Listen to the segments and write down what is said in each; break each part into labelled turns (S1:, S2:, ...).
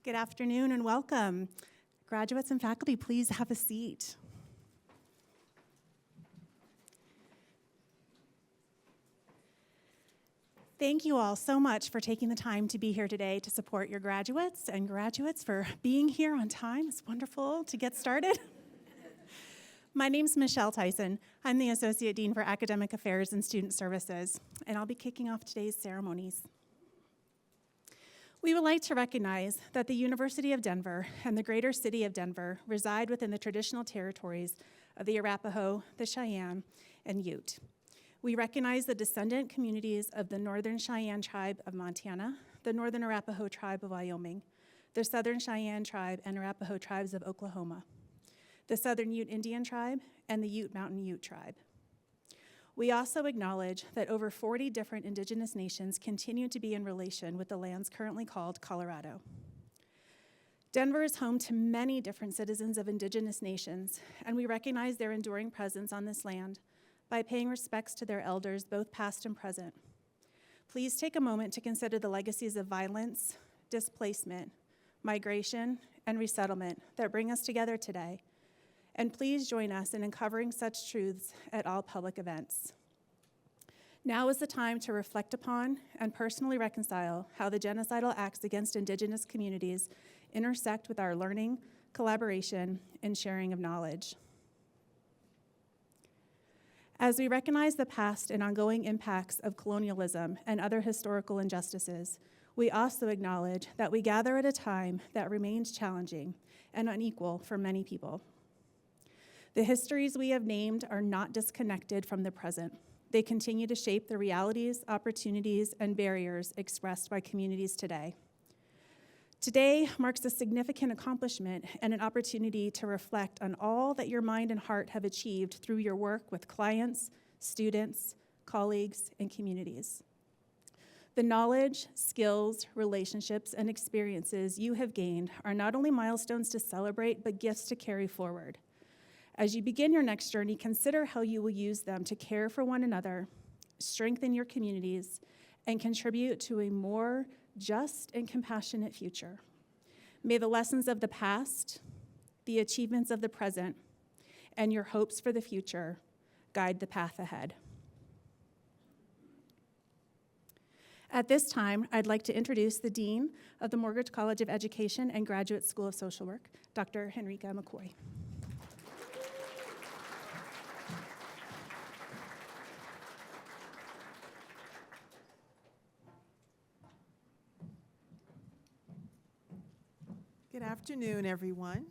S1: Good afternoon and welcome. Graduates and faculty, please have a seat. Thank you all so much for taking the time to be here today to support your graduates and graduates for being here on time. It's wonderful to get started. My name's Michelle Tyson. I'm the Associate Dean for Academic Affairs and Student Services, and I'll be kicking off today's ceremonies. We would like to recognize that the University of Denver and the greater city of Denver reside within the traditional territories of the Arapaho, the Cheyenne, and Ute. We recognize the descendant communities of the Northern Cheyenne Tribe of Montana, the Northern Arapaho Tribe of Wyoming, the Southern Cheyenne Tribe and Arapaho Tribes of Oklahoma, the Southern Ute Indian Tribe, and the Ute Mountain Ute Tribe. We also acknowledge that over 40 different indigenous nations continue to be in relation with the lands currently called Colorado. Denver is home to many different citizens of indigenous nations, and we recognize their enduring presence on this land by paying respects to their elders, both past and present. Please take a moment to consider the legacies of violence, displacement, migration, and resettlement that bring us together today. And please join us in uncovering such truths at all public events. Now is the time to reflect upon and personally reconcile how the genocidal acts against indigenous communities intersect with our learning, collaboration, and sharing of knowledge. As we recognize the past and ongoing impacts of colonialism and other historical injustices, we also acknowledge that we gather at a time that remains challenging and unequal for many people. The histories we have named are not disconnected from the present. They continue to shape the realities, opportunities, and barriers expressed by communities today. Today marks a significant accomplishment and an opportunity to reflect on all that your mind and heart have achieved through your work with clients, students, colleagues, and communities. The knowledge, skills, relationships, and experiences you have gained are not only milestones to celebrate, but gifts to carry forward. As you begin your next journey, consider how you will use them to care for one another, strengthen your communities, and contribute to a more just and compassionate future. May the lessons of the past, the achievements of the present, and your hopes for the future guide the path ahead. At this time, I'd like to introduce the Dean of the Morgridge College of Education and Graduate School of Social Work, Dr. Henrika McCoy.
S2: Good afternoon, everyone.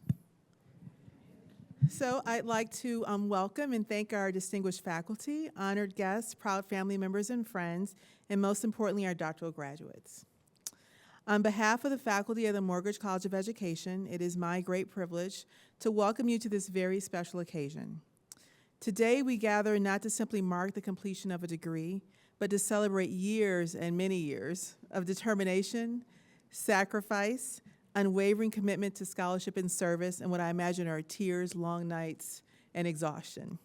S2: So I'd like to welcome and thank our distinguished faculty, honored guests, proud family members and friends, and most importantly, our doctoral graduates. On behalf of the faculty of the Morgridge College of Education, it is my great privilege to welcome you to this very special occasion. Today, we gather not to simply mark the completion of a degree, but to celebrate years and many years of determination, sacrifice, unwavering commitment to scholarship and service, and what I imagine are tears, long nights, and exhaustion.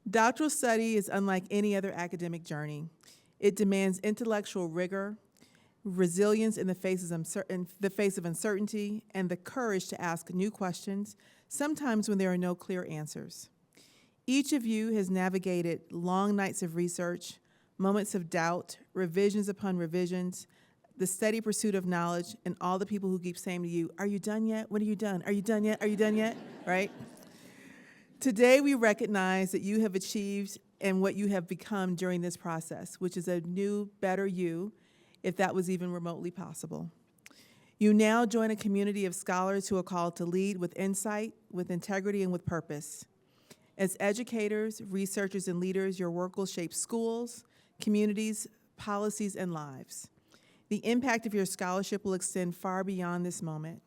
S2: Doctoral study is unlike any other academic journey. It demands intellectual rigor, resilience in the face of uncertainty, and the courage to ask new questions, sometimes when there are no clear answers. Each of you has navigated long nights of research, moments of doubt, revisions upon revisions, the steady pursuit of knowledge, and all the people who keep saying to you, "Are you done yet? When are you done? Are you done yet? Are you done yet?" Right? Today, we recognize that you have achieved and what you have become during this process, which is a new, better you, if that was even remotely possible. You now join a community of scholars who are called to lead with insight, with integrity, and with purpose. As educators, researchers, and leaders, your work will shape schools, communities, policies, and lives. The impact of your scholarship will extend far beyond this moment.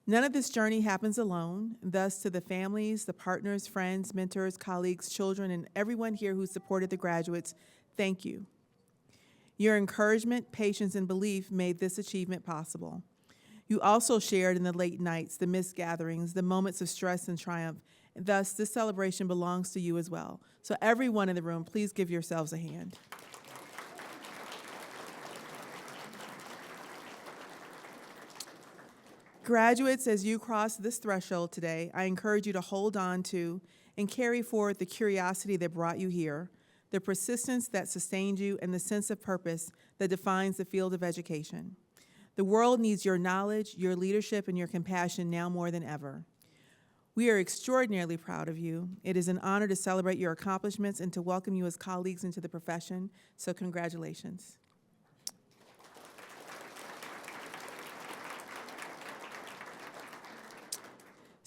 S2: None of this journey happens alone. Thus, to the families, the partners, friends, mentors, colleagues, children, and everyone here who supported the graduates, thank you. Your encouragement, patience, and belief made this achievement possible. You also shared in the late nights, the missed gatherings, the moments of stress and triumph. Thus, this celebration belongs to you as well. So everyone in the room, please give yourselves a hand. Graduates, as you cross this threshold today, I encourage you to hold on to and carry forward the curiosity that brought you here, the persistence that sustained you, and the sense of purpose that defines the field of education. The world needs your knowledge, your leadership, and your compassion now more than ever. We are extraordinarily proud of you. It is an honor to celebrate your accomplishments and to welcome you as colleagues into the profession, so congratulations.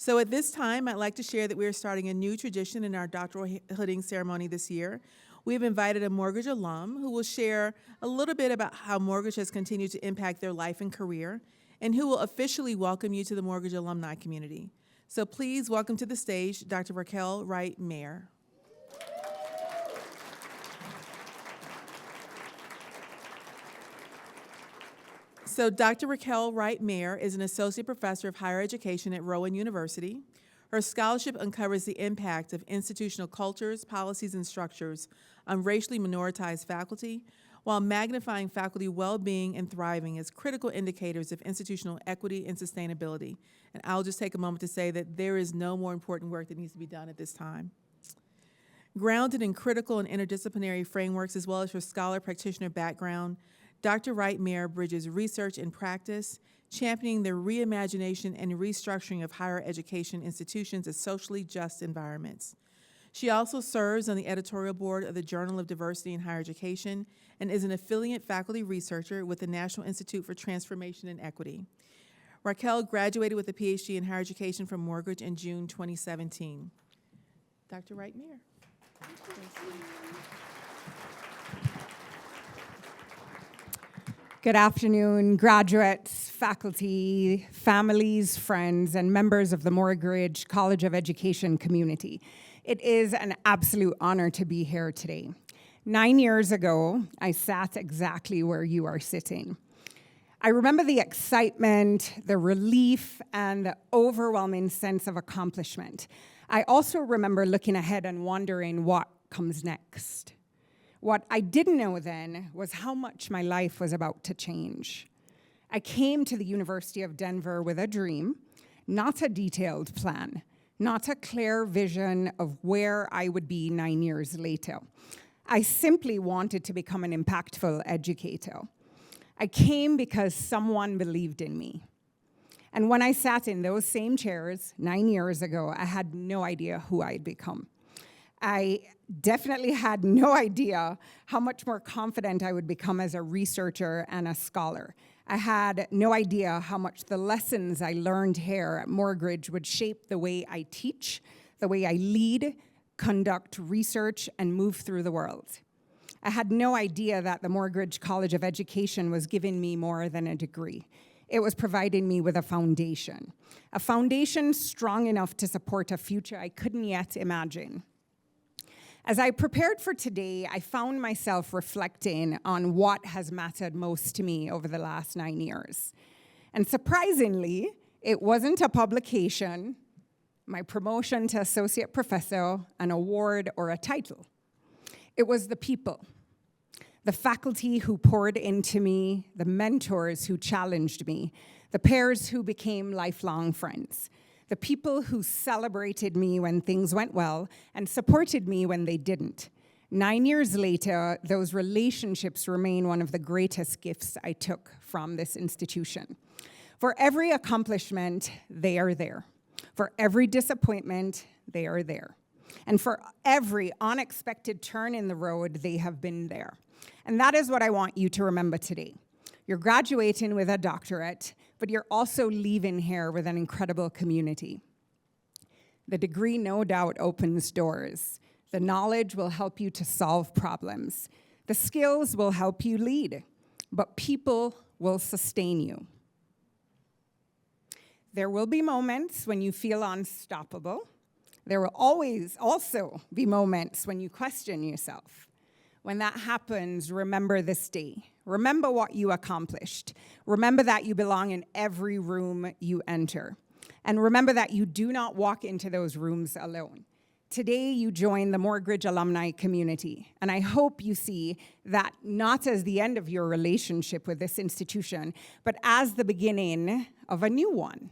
S2: So at this time, I'd like to share that we are starting a new tradition in our doctoral hooding ceremony this year. We have invited a Morgridge alum who will share a little bit about how Morgridge has continued to impact their life and career, and who will officially welcome you to the Morgridge alumni community. So please welcome to the stage Dr. Raquel Wright-Mayer. So Dr. Raquel Wright-Mayer is an associate professor of higher education at Rowan University. Her scholarship uncovers the impact of institutional cultures, policies, and structures on racially minoritized faculty, while magnifying faculty well-being and thriving as critical indicators of institutional equity and sustainability. And I'll just take a moment to say that there is no more important work that needs to be done at this time. Grounded in critical and interdisciplinary frameworks, as well as her scholar-practitioner background, Dr. Wright-Mayer bridges research and practice, championing the reimagination and restructuring of higher education institutions as socially just environments. She also serves on the editorial board of the Journal of Diversity in Higher Education and is an affiliate faculty researcher with the National Institute for Transformation and Equity. Raquel graduated with a PhD in higher education from Morgridge in June 2017. Dr. Wright-Mayer.
S3: Good afternoon, graduates, faculty, families, friends, and members of the Morgridge College of Education community. It is an absolute honor to be here today. 9 years ago, I sat exactly where you are sitting. I remember the excitement, the relief, and the overwhelming sense of accomplishment. I also remember looking ahead and wondering what comes next. What I didn't know then was how much my life was about to change. I came to the University of Denver with a dream, not a detailed plan, not a clear vision of where I would be 9 years later. I simply wanted to become an impactful educator. I came because someone believed in me. And when I sat in those same chairs 9 years ago, I had no idea who I'd become. I definitely had no idea how much more confident I would become as a researcher and a scholar. I had no idea how much the lessons I learned here at Morgridge would shape the way I teach, the way I lead, conduct research, and move through the world. I had no idea that the Morgridge College of Education was giving me more than a degree. It was providing me with a foundation strong enough to support a future I couldn't yet imagine. As I prepared for today, I found myself reflecting on what has mattered most to me over the last 9 years. And surprisingly, it wasn't a publication, my promotion to associate professor, an award, or a title. It was the people, the faculty who poured into me, the mentors who challenged me, the peers who became lifelong friends, the people who celebrated me when things went well and supported me when they didn't. 9 years later, those relationships remain one of the greatest gifts I took from this institution. For every accomplishment, they are there. For every disappointment, they are there. And for every unexpected turn in the road, they have been there. And that is what I want you to remember today. You're graduating with a doctorate, but you're also leaving here with an incredible community. The degree no doubt opens doors. The knowledge will help you to solve problems. The skills will help you lead, but people will sustain you. There will be moments when you feel unstoppable. There will always also be moments when you question yourself. When that happens, remember this day. Remember what you accomplished. Remember that you belong in every room you enter. And remember that you do not walk into those rooms alone. Today, you join the Morgridge alumni community, and I hope you see that not as the end of your relationship with this institution, but as the beginning of a new one.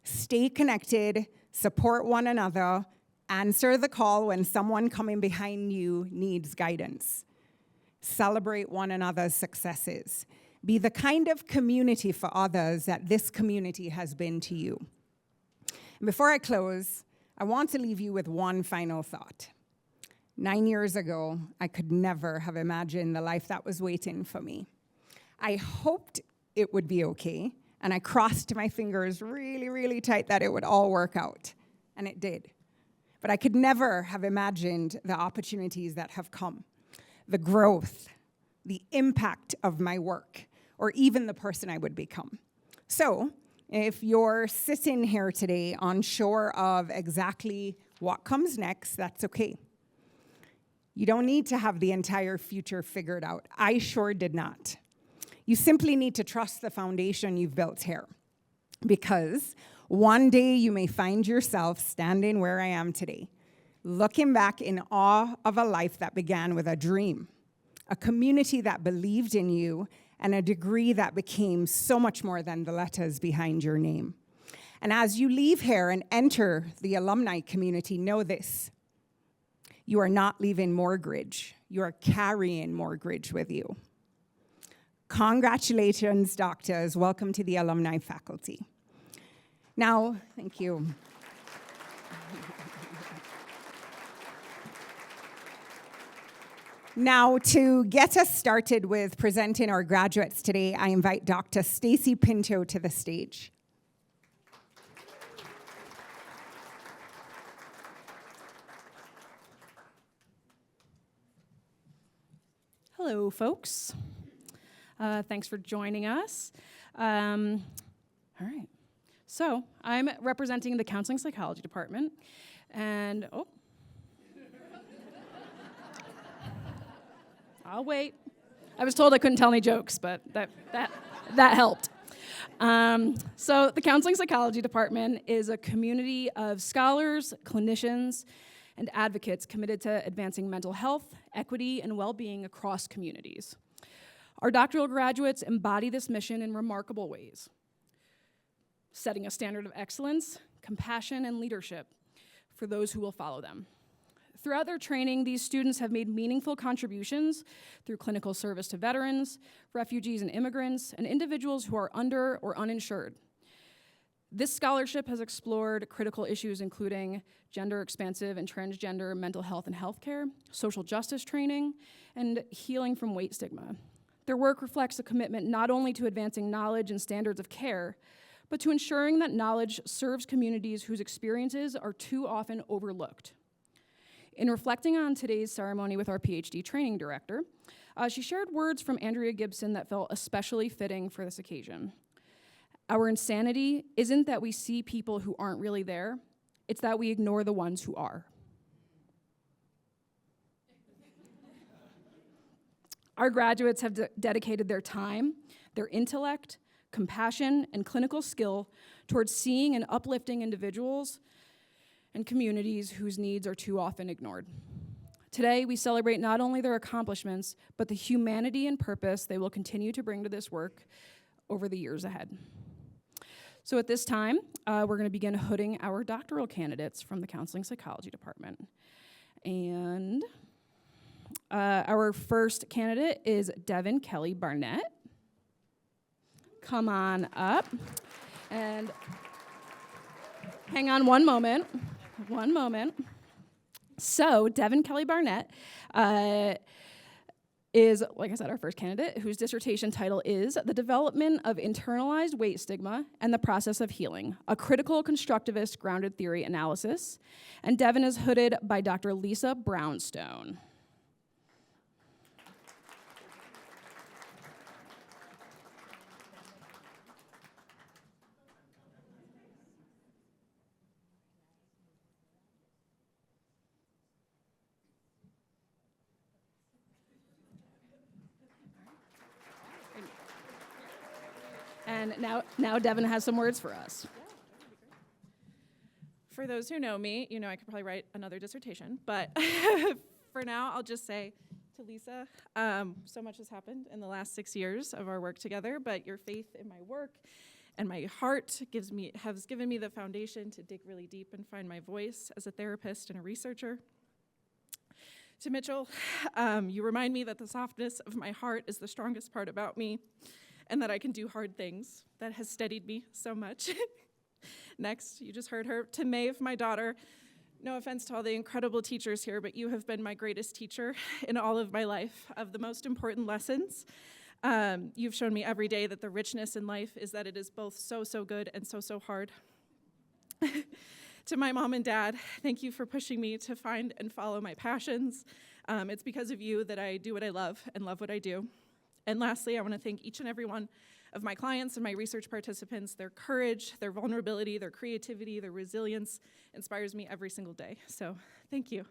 S3: Stay connected, support one another, answer the call when someone coming behind you needs guidance. Celebrate one another's successes. Be the kind of community for others that this community has been to you. And before I close, I want to leave you with one final thought. 9 years ago, I could never have imagined the life that was waiting for me. I hoped it would be okay, and I crossed my fingers really, really tight that it would all work out, and it did. But I could never have imagined the opportunities that have come, the growth, the impact of my work, or even the person I would become. So, if you're sitting here today unsure of exactly what comes next, that's okay. You don't need to have the entire future figured out. I sure did not. You simply need to trust the foundation you've built here. Because one day you may find yourself standing where I am today, looking back in awe of a life that began with a dream, a community that believed in you, and a degree that became so much more than the letters behind your name. And as you leave here and enter the alumni community, know this: you are not leaving Morgridge, you are carrying Morgridge with you. Congratulations, doctors. Welcome to the alumni faculty. Now, thank you. Now, to get us started with presenting our graduates today, I invite Dr. Stacy Pinto to the stage.
S4: Hello, folks. Thanks for joining us. All right. So I'm representing the Counseling Psychology Department, and I'll wait. I was told I couldn't tell any jokes, but that helped. So the Counseling Psychology Department is a community of scholars, clinicians, and advocates committed to advancing mental health, equity, and well-being across communities. Our doctoral graduates embody this mission in remarkable ways, setting a standard of excellence, compassion, and leadership for those who will follow them. Throughout their training, these students have made meaningful contributions through clinical service to veterans, refugees and immigrants, and individuals who are under or uninsured. This scholarship has explored critical issues including gender-expansive and transgender mental health and healthcare, social justice training, and healing from weight stigma. Their work reflects a commitment not only to advancing knowledge and standards of care, but to ensuring that knowledge serves communities whose experiences are too often overlooked. In reflecting on today's ceremony with our PhD training director, she shared words from Andrea Gibson that felt especially fitting for this occasion. Our insanity isn't that we see people who aren't really there, it's that we ignore the ones who are. Our graduates have dedicated their time, their intellect, compassion, and clinical skill towards seeing and uplifting individuals and communities whose needs are too often ignored. Today, we celebrate not only their accomplishments, but the humanity and purpose they will continue to bring to this work over the years ahead. So at this time, we're going to begin hooding our doctoral candidates from the Counseling Psychology Department. And our first candidate is Devin Kelly Barnett. Come on up. And hang on one moment. So Devin Kelly Barnett is, like I said, our first candidate, whose dissertation title is The Development of Internalized Weight Stigma and the Process of Healing, a Critical Constructivist Grounded Theory Analysis. And Devin is hooded by Dr. Lisa Brownstone. And now Devin has some words for us.
S5: For those who know me, you know I could probably write another dissertation, but for now, I'll just say to Lisa, so much has happened in the last 6 years of our work together, but your faith in my work and my heart has given me the foundation to dig really deep and find my voice as a therapist and a researcher. To Mitchell, you remind me that the softness of my heart is the strongest part about me and that I can do hard things. That has steadied me so much. Next, you just heard her. To Maeve, my daughter, no offense to all the incredible teachers here, but you have been my greatest teacher in all of my life of the most important lessons. You've shown me every day that the richness in life is that it is both so good and so hard. To my mom and dad, thank you for pushing me to find and follow my passions. It's because of you that I do what I love and love what I do. And lastly, I want to thank each and every one of my clients and my research participants. Their courage, their vulnerability, their creativity, their resilience inspires me every single day. So thank you.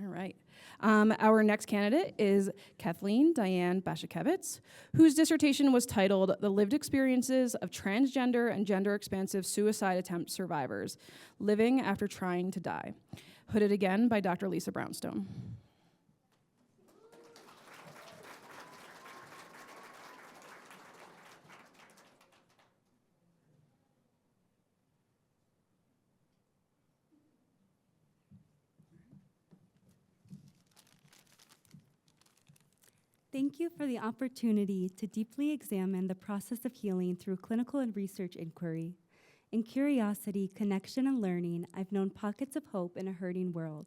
S4: All right. Our next candidate is Kathleen Diane Bashakevitz, whose dissertation was titled The Lived Experiences of Transgender and Gender-Expansive Suicide Attempt Survivors, Living After Trying to Die. Hooded again by Dr. Lisa Brownstone.
S6: Thank you for the opportunity to deeply examine the process of healing through clinical and research inquiry. In curiosity, connection, and learning, I've known pockets of hope in a hurting world.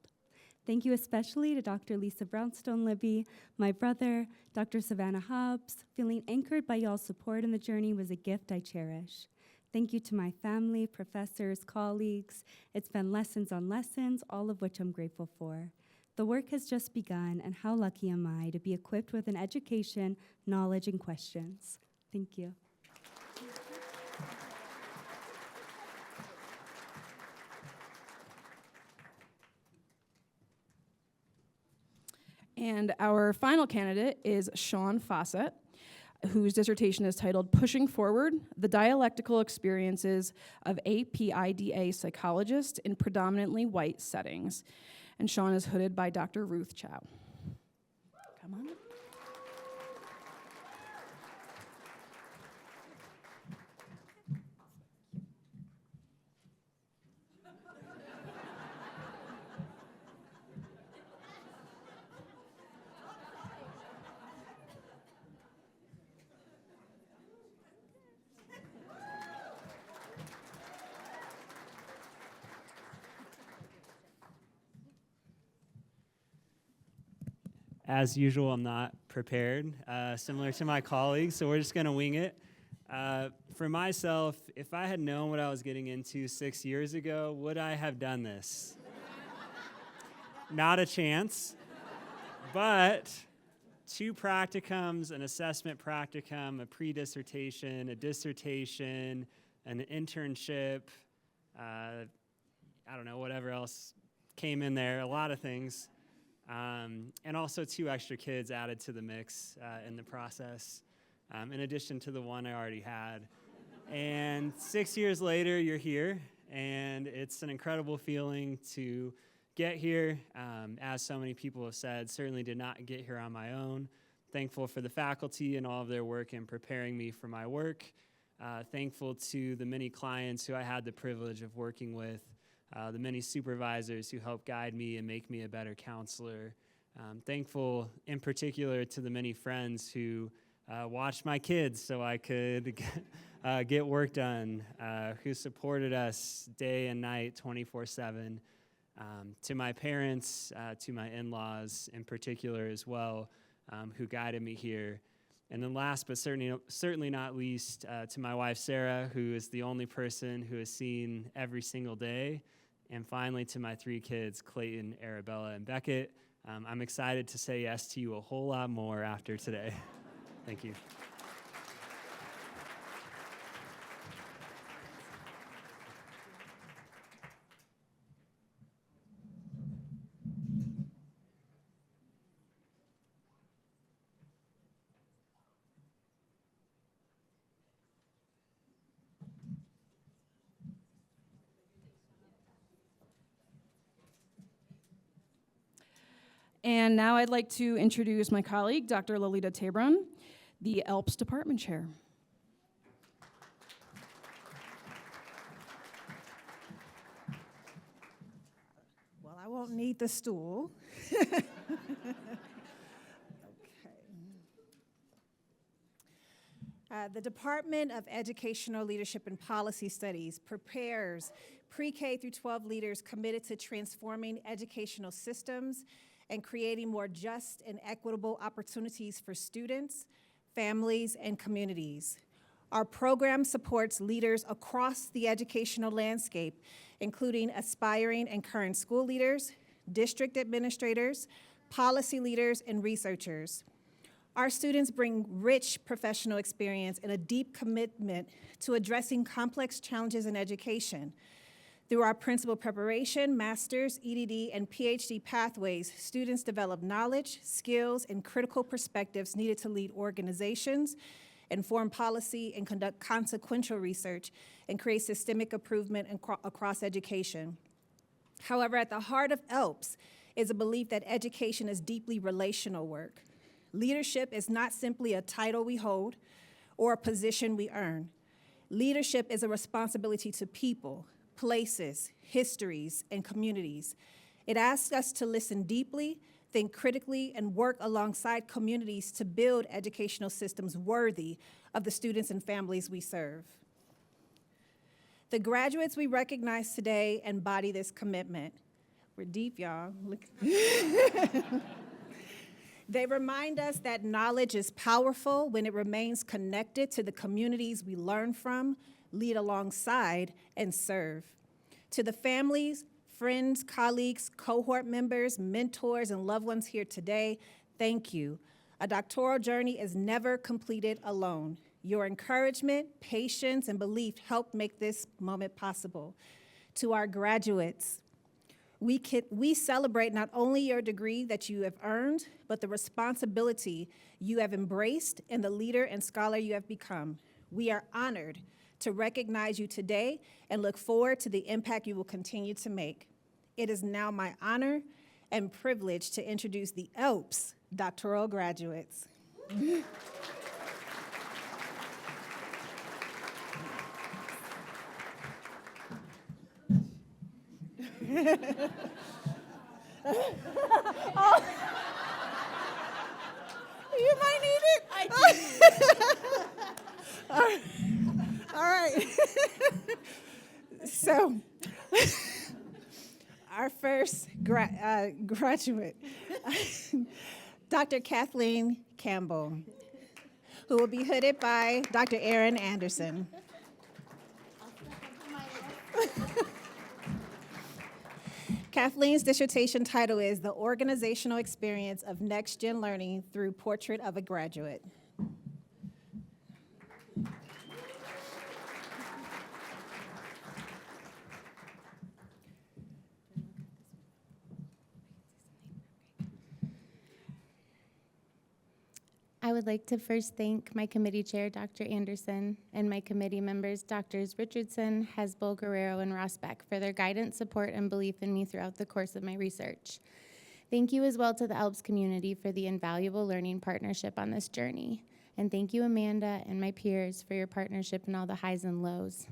S6: Thank you especially to Dr. Lisa Brownstone-Libby, my brother, Dr. Savannah Hobbs. Feeling anchored by y'all's support in the journey was a gift I cherish. Thank you to my family, professors, colleagues. It's been lessons on lessons, all of which I'm grateful for. The work has just begun, and how lucky am I to be equipped with an education, knowledge, and questions. Thank you.
S4: And our final candidate is Sean Fawcett, whose dissertation is titled Pushing Forward, the Dialectical Experiences of APIDA Psychologists in Predominantly White Settings. And Sean is hooded by Dr. Ruth Chow. Come on.
S7: As usual, I'm not prepared, similar to my colleagues, so we're just going to wing it. For myself, if I had known what I was getting into 6 years ago, would I have done this? Not a chance. But 2 practicums, an assessment practicum, a pre-dissertation, a dissertation, an internship, I don't know, whatever else came in there, a lot of things. And also 2 extra kids added to the mix in the process, in addition to the one I already had. And 6 years later, you're here, and it's an incredible feeling to get here. As so many people have said, certainly did not get here on my own. Thankful for the faculty and all of their work in preparing me for my work. Thankful to the many clients who I had the privilege of working with. The many supervisors who helped guide me and make me a better counselor. Thankful in particular to the many friends who watched my kids so I could get work done, who supported us day and night 24/7. To my parents, to my in-laws in particular as well, who guided me here. And then last but certainly not least, to my wife Sarah, who is the only person who has seen every single day. And finally, to my 3 kids, Clayton, Arabella, and Beckett. I'm excited to say yes to you a whole lot more after today. Thank you.
S4: And now I'd like to introduce my colleague, Dr. Lolita Tabron, the ELPS Department Chair.
S8: Well, I won't need the stool. The Department of Educational Leadership and Policy Studies prepares pre-K through 12 leaders committed to transforming educational systems and creating more just and equitable opportunities for students, families, and communities. Our program supports leaders across the educational landscape, including aspiring and current school leaders, district administrators, policy leaders, and researchers. Our students bring rich professional experience and a deep commitment to addressing complex challenges in education. Through our principal preparation, master's, EDD, and PhD pathways, students develop knowledge, skills, and critical perspectives needed to lead organizations, inform policy, and conduct consequential research, and create systemic improvement across education. However, at the heart of ELPS is a belief that education is deeply relational work. Leadership is not simply a title we hold or a position we earn. Leadership is a responsibility to people, places, histories, and communities. It asks us to listen deeply, think critically, and work alongside communities to build educational systems worthy of the students and families we serve. The graduates we recognize today embody this commitment. We're deep, y'all. They remind us that knowledge is powerful when it remains connected to the communities we learn from, lead alongside, and serve. To the families, friends, colleagues, cohort members, mentors, and loved ones here today, thank you. A doctoral journey is never completed alone. Your encouragement, patience, and belief helped make this moment possible. To our graduates, we celebrate not only your degree that you have earned, but the responsibility you have embraced and the leader and scholar you have become. We are honored to recognize you today and look forward to the impact you will continue to make. It is now my honor and privilege to introduce the ELPS doctoral graduates. Oh. You might need it. All right. So, our first graduate, Dr. Kathleen Campbell, who will be hooded by Dr. Erin Anderson. Kathleen's dissertation title is The Organizational Experience of Next Gen Learning Through Portrait of a Graduate.
S9: I would like to first thank my committee chair, Dr. Anderson, and my committee members, Drs. Richardson, Hesbel, Guerrero, and Rosbeck, for their guidance, support, and belief in me throughout the course of my research. Thank you as well to the ELPS community for the invaluable learning partnership on this journey. And thank you, Amanda, and my peers for your partnership in all the highs and lows.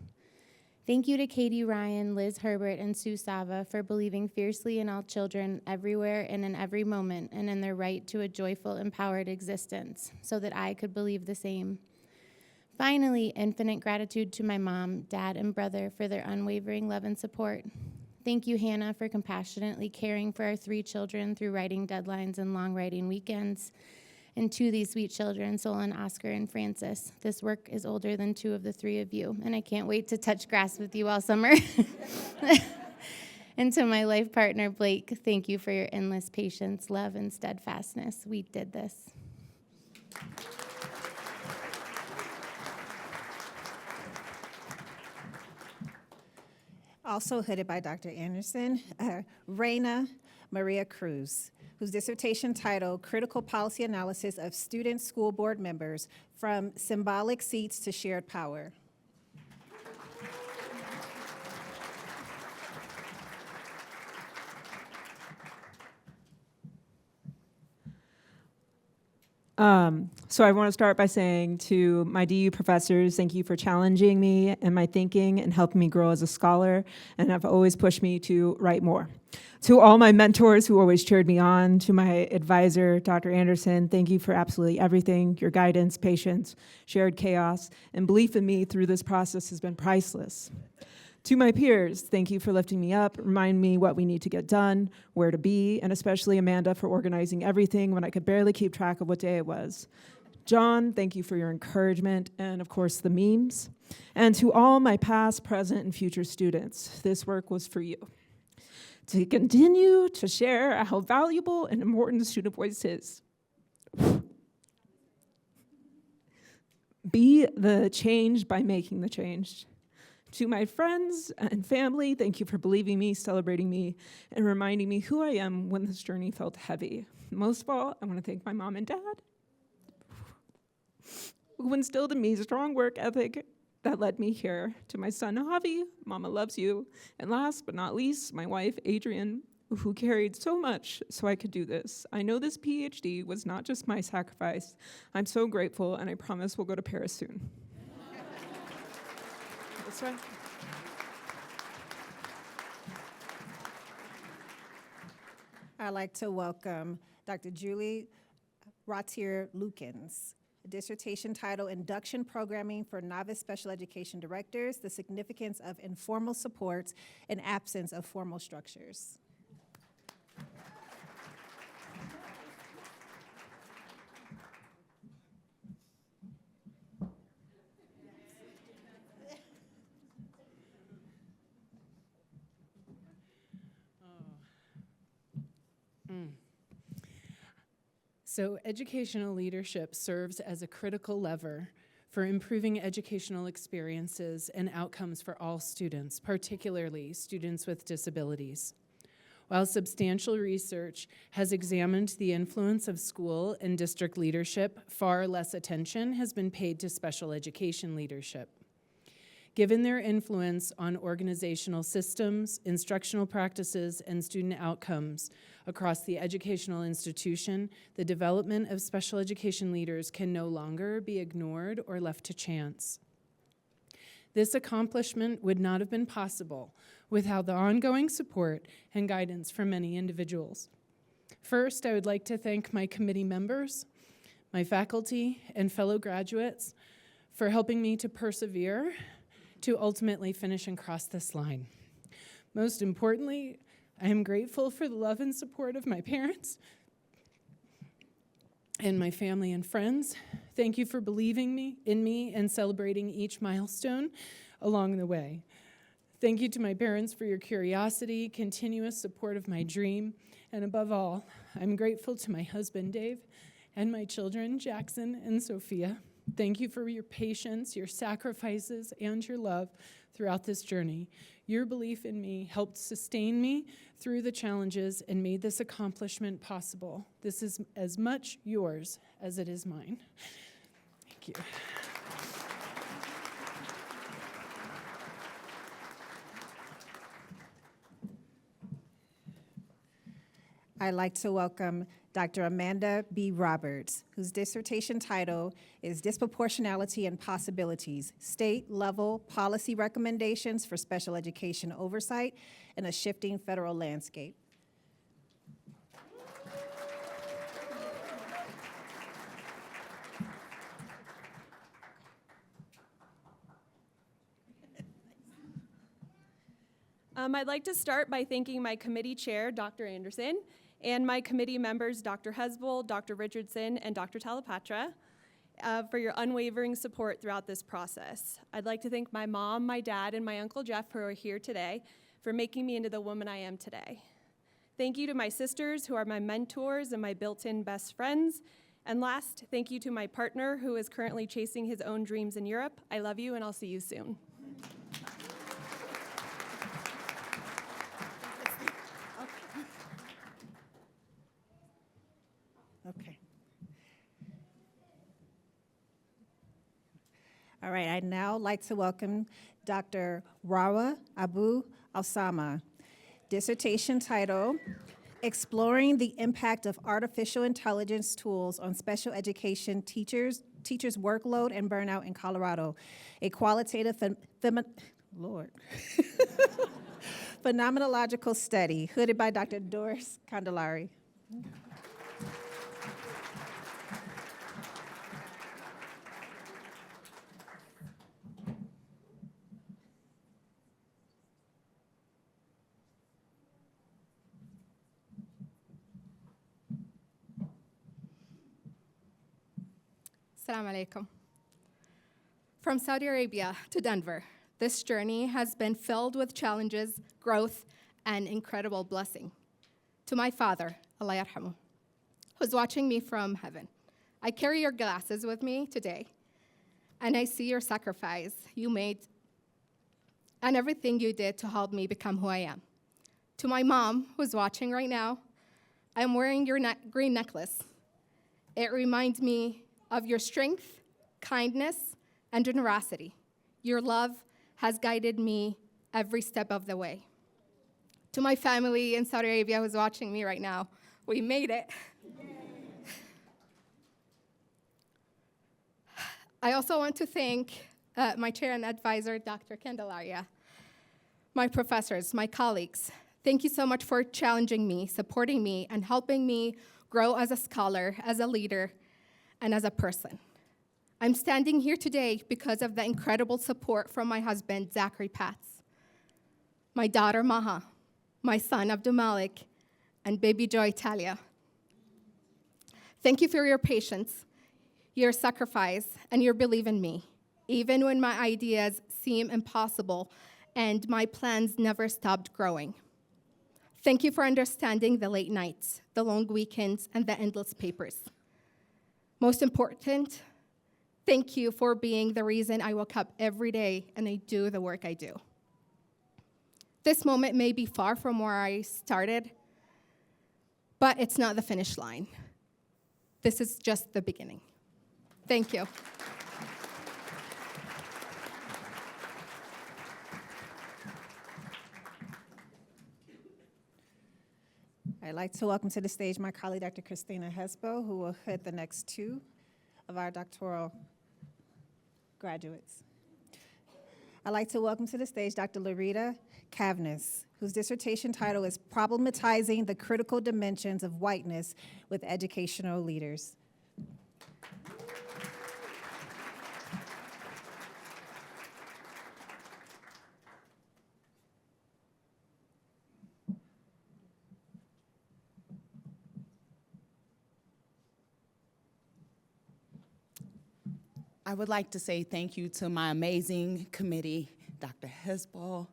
S9: Thank you to Katie Ryan, Liz Herbert, and Sue Sava for believing fiercely in all children everywhere and in every moment and in their right to a joyful, empowered existence so that I could believe the same. Finally, infinite gratitude to my mom, dad, and brother for their unwavering love and support. Thank you, Hannah, for compassionately caring for our 3 children through writing deadlines and long writing weekends. And to these sweet children, Solon, Oscar, and Francis, this work is older than 2 of the 3 of you, and I can't wait to touch grass with you all summer. And to my life partner, Blake, thank you for your endless patience, love, and steadfastness. We did this.
S8: Also hooded by Dr. Anderson, Reina Maria Cruz, whose dissertation title, Critical Policy Analysis of Student School Board Members from Symbolic Seats to Shared Power.
S10: So I want to start by saying to my DU professors, thank you for challenging me and my thinking and helping me grow as a scholar, and have always pushed me to write more. To all my mentors who always cheered me on, to my advisor, Dr. Anderson, thank you for absolutely everything. Your guidance, patience, shared chaos, and belief in me through this process has been priceless. To my peers, thank you for lifting me up, remind me what we need to get done, where to be, and especially Amanda for organizing everything when I could barely keep track of what day it was. John, thank you for your encouragement, and of course the memes. And to all my past, present, and future students, this work was for you. To continue to share how valuable and important the student voice is. Be the change by making the change. To my friends and family, thank you for believing me, celebrating me, and reminding me who I am when this journey felt heavy. Most of all, I want to thank my mom and dad, who instilled in me a strong work ethic that led me here. To my son, Javi, Mama loves you. And last but not least, my wife, Adrienne, who carried so much so I could do this. I know this PhD was not just my sacrifice. I'm so grateful, and I promise we'll go to Paris soon. That's right.
S8: I'd like to welcome Dr. Julie Rotier-Lukens, dissertation title, Induction Programming for Novice Special Education Directors, the Significance of Informal Supports and Absence of Formal Structures.
S11: So educational leadership serves as a critical lever for improving educational experiences and outcomes for all students, particularly students with disabilities. While substantial research has examined the influence of school and district leadership, far less attention has been paid to special education leadership. Given their influence on organizational systems, instructional practices, and student outcomes across the educational institution, the development of special education leaders can no longer be ignored or left to chance. This accomplishment would not have been possible without the ongoing support and guidance from many individuals. First, I would like to thank my committee members, my faculty, and fellow graduates for helping me to persevere to ultimately finish and cross this line. Most importantly, I am grateful for the love and support of my parents and my family and friends. Thank you for believing in me and celebrating each milestone along the way. Thank you to my parents for your curiosity, continuous support of my dream, and above all, I'm grateful to my husband, Dave, and my children, Jackson and Sophia. Thank you for your patience, your sacrifices, and your love throughout this journey. Your belief in me helped sustain me through the challenges and made this accomplishment possible. This is as much yours as it is mine. Thank you.
S8: I'd like to welcome Dr. Amanda B. Roberts, whose dissertation title is Disproportionality and Possibilities, State-Level Policy Recommendations for Special Education Oversight in a Shifting Federal Landscape.
S12: I'd like to start by thanking my committee chair, Dr. Anderson, and my committee members, Dr. Hesbel, Dr. Richardson, and Dr. Talapatra, for your unwavering support throughout this process. I'd like to thank my mom, my dad, and my Uncle Jeff, who are here today, for making me into the woman I am today. Thank you to my sisters, who are my mentors and my built-in best friends. And last, thank you to my partner, who is currently chasing his own dreams in Europe. I love you, and I'll see you soon.
S8: Okay. All right, I'd now like to welcome Dr. Rawa Abu Alsama, dissertation title, Exploring the impact of artificial intelligence tools on special education teachers' workload and burnout in Colorado. A qualitative phenomenological study, hooded by Dr. Doris Candelari.
S13: Assalamu alaikum. From Saudi Arabia to Denver, this journey has been filled with challenges, growth, and incredible blessing. To my father, Allah yarhamu, who's watching me from heaven, I carry your glasses with me today, and I see your sacrifice you made and everything you did to help me become who I am. To my mom, who's watching right now, I'm wearing your green necklace. It reminds me of your strength, kindness, and generosity. Your love has guided me every step of the way. To my family in Saudi Arabia who's watching me right now, we made it. I also want to thank my chair and advisor, Dr. Candelaria, my professors, my colleagues. Thank you so much for challenging me, supporting me, and helping me grow as a scholar, as a leader, and as a person. I'm standing here today because of the incredible support from my husband, Zachary Patz, my daughter, Maha, my son, Abdul Malik, and baby Joy, Talia. Thank you for your patience, your sacrifice, and your belief in me, even when my ideas seem impossible and my plans never stopped growing. Thank you for understanding the late nights, the long weekends, and the endless papers. Most important, thank you for being the reason I wake up every day and I do the work I do. This moment may be far from where I started, but it's not the finish line. This is just the beginning. Thank you.
S8: I'd like to welcome to the stage my colleague, Dr. Christina Hesbo, who will head the next two of our doctoral graduates. I'd like to welcome to the stage Dr. Larita Kavnis, whose dissertation title is Problematizing the Critical Dimensions of Whiteness with Educational Leaders.
S14: I would like to say thank you to my amazing committee, Dr. Hesball,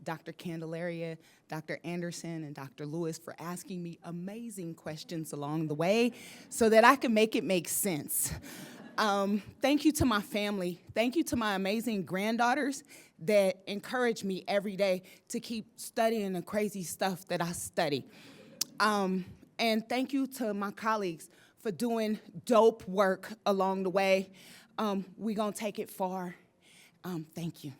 S14: Dr. Candelaria, Dr. Anderson, and Dr. Lewis for asking me amazing questions along the way so that I can make it make sense. Thank you to my family. Thank you to my amazing granddaughters that encourage me every day to keep studying the crazy stuff that I study. And thank you to my colleagues for doing dope work along the way. We're gonna take it far. Thank you.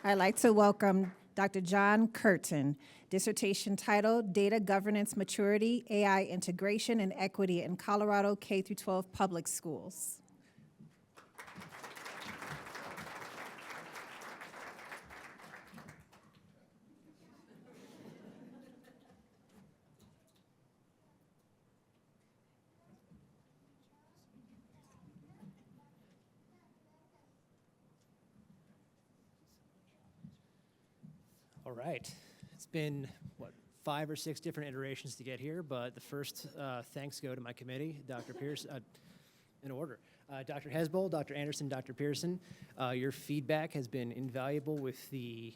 S8: I'd like to welcome Dr. John Curtin, dissertation title, Data Governance Maturity, AI Integration and Equity in Colorado K-12 Public Schools.
S15: All right. It's been, 5 or 6 different iterations to get here, but the first thanks go to my committee, Dr. Pierce, in order. Dr. Hesball, Dr. Anderson, Dr. Pearson, your feedback has been invaluable with the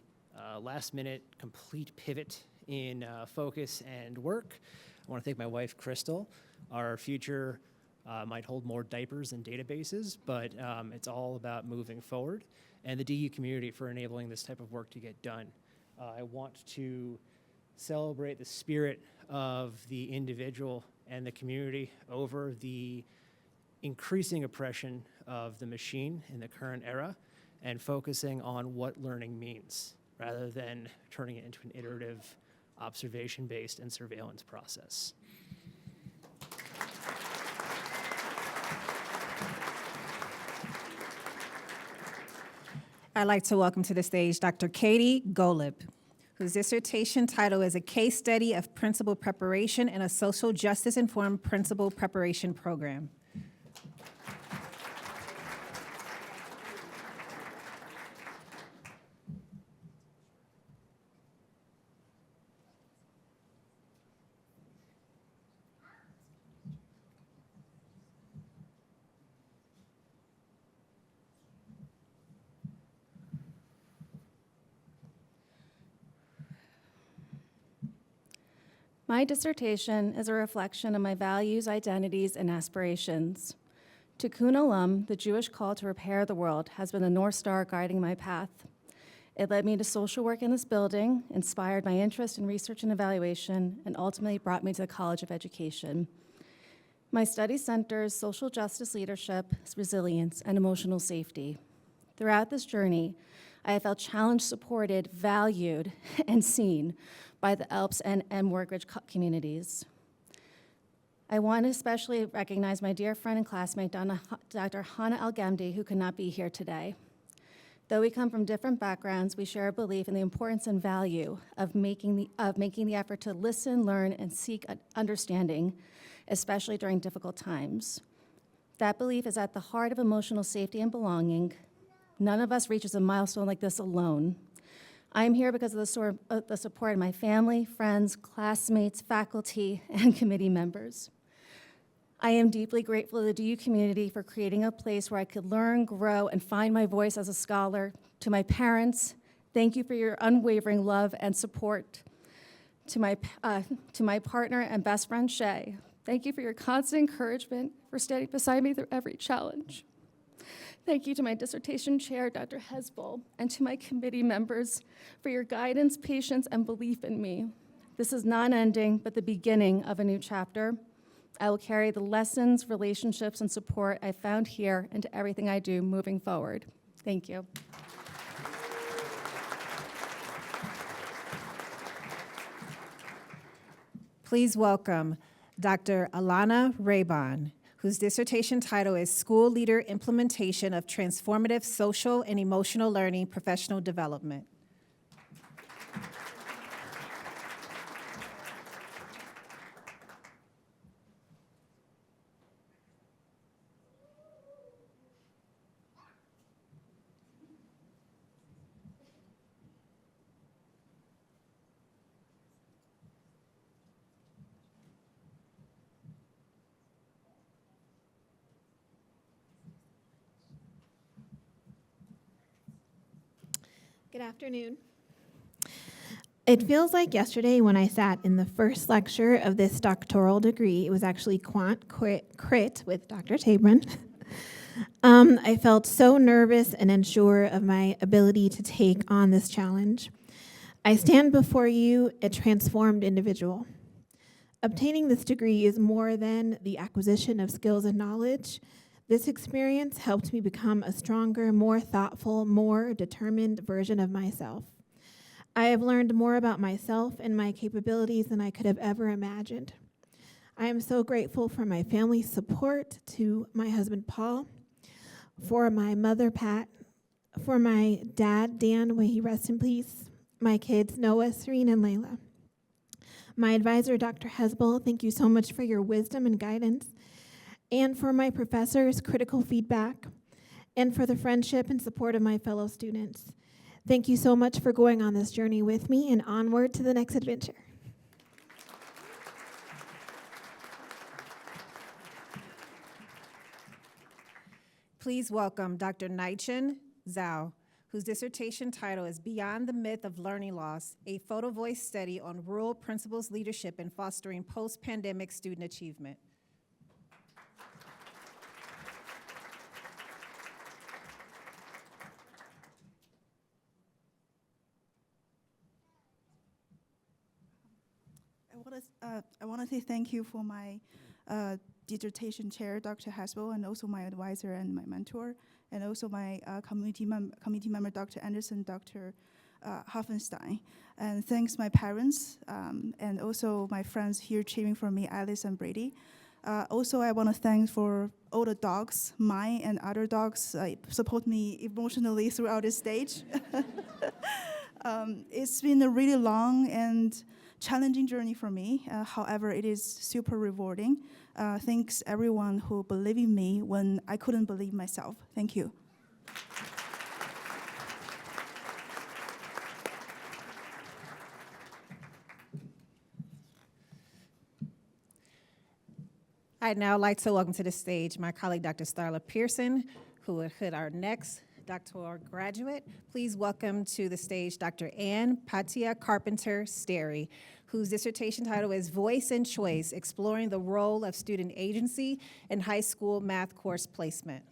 S15: last-minute complete pivot in focus and work. I want to thank my wife, Crystal. Our future might hold more diapers and databases, but it's all about moving forward, and the DU community for enabling this type of work to get done. I want to celebrate the spirit of the individual and the community over the increasing oppression of the machine in the current era. and focusing on what learning means rather than turning it into an iterative, observation-based and surveillance process.
S8: I'd like to welcome to the stage Dr. Katie Golub, whose dissertation title is A Case Study of Principal Preparation in a Social Justice-Informed Principal Preparation Program.
S12: My dissertation is a reflection of my values, identities, and aspirations. Tikkun Olam, the Jewish call to repair the world, has been the North Star guiding my path. It led me to social work in this building, inspired my interest in research and evaluation, and ultimately brought me to the College of Education. My study centers social justice leadership, resilience, and emotional safety. Throughout this journey, I have felt challenged, supported, valued, and seen by the ALPS and Morgridge communities. I want to especially recognize my dear friend and classmate, Dr. Hannah Al-Gamdi, who could not be here today. Though we come from different backgrounds, we share a belief in the importance and value of making the effort to listen, learn, and seek understanding, especially during difficult times. That belief is at the heart of emotional safety and belonging. None of us reaches a milestone like this alone. I am here because of the support of my family, friends, classmates, faculty, and committee members. I am deeply grateful to the DU community for creating a place where I could learn, grow, and find my voice as a scholar. To my parents, thank you for your unwavering love and support. To my partner and best friend, Shay, thank you for your constant encouragement, for standing beside me through every challenge. Thank you to my dissertation chair, Dr. Hesbel, and to my committee members for your guidance, patience, and belief in me. This is not ending, but the beginning of a new chapter. I will carry the lessons, relationships, and support I found here into everything I do moving forward. Thank you.
S8: Please welcome Dr. Alana Raybon, whose dissertation title is School Leader Implementation of Transformative Social and Emotional Learning Professional Development.
S16: Good afternoon. It feels like yesterday when I sat in the first lecture of this doctoral degree. It was actually Quant Crit with Dr. Tabron. I felt so nervous and unsure of my ability to take on this challenge. I stand before you a transformed individual. Obtaining this degree is more than the acquisition of skills and knowledge. This experience helped me become a stronger, more thoughtful, more determined version of myself. I have learned more about myself and my capabilities than I could have ever imagined. I am so grateful for my family's support, to my husband, Paul, for my mother, Pat, for my dad, Dan, may he rest in peace, my kids, Noah, Serene, and Layla. My advisor, Dr. Hesbel, thank you so much for your wisdom and guidance, and for my professors' critical feedback, and for the friendship and support of my fellow students. Thank you so much for going on this journey with me and onward to the next adventure.
S8: Please welcome Dr. Naichen Zhao, whose dissertation title is Beyond the Myth of Learning Loss, a photo voice study on rural principals leadership in fostering post-pandemic student achievement.
S17: I want to say thank you for my dissertation chair, Dr. Haswell, and also my advisor and my mentor, and also my committee member, Dr. Anderson, Dr. Hoffenstein. And thanks my parents and also my friends here cheering for me, Alice and Brady. Also, I want to thank for all the dogs, mine and other dogs, support me emotionally throughout this stage. It's been a really long and challenging journey for me. However, it is super rewarding. Thanks everyone who believed in me when I couldn't believe myself. Thank you.
S8: I'd now like to welcome to the stage my colleague, Dr. Starla Pearson, who will hit our next doctoral graduate. Please welcome to the stage Dr. Ann Patia Carpenter-Sterry, whose dissertation title is Voice and Choice, Exploring the Role of Student Agency in High School Math Course Placement.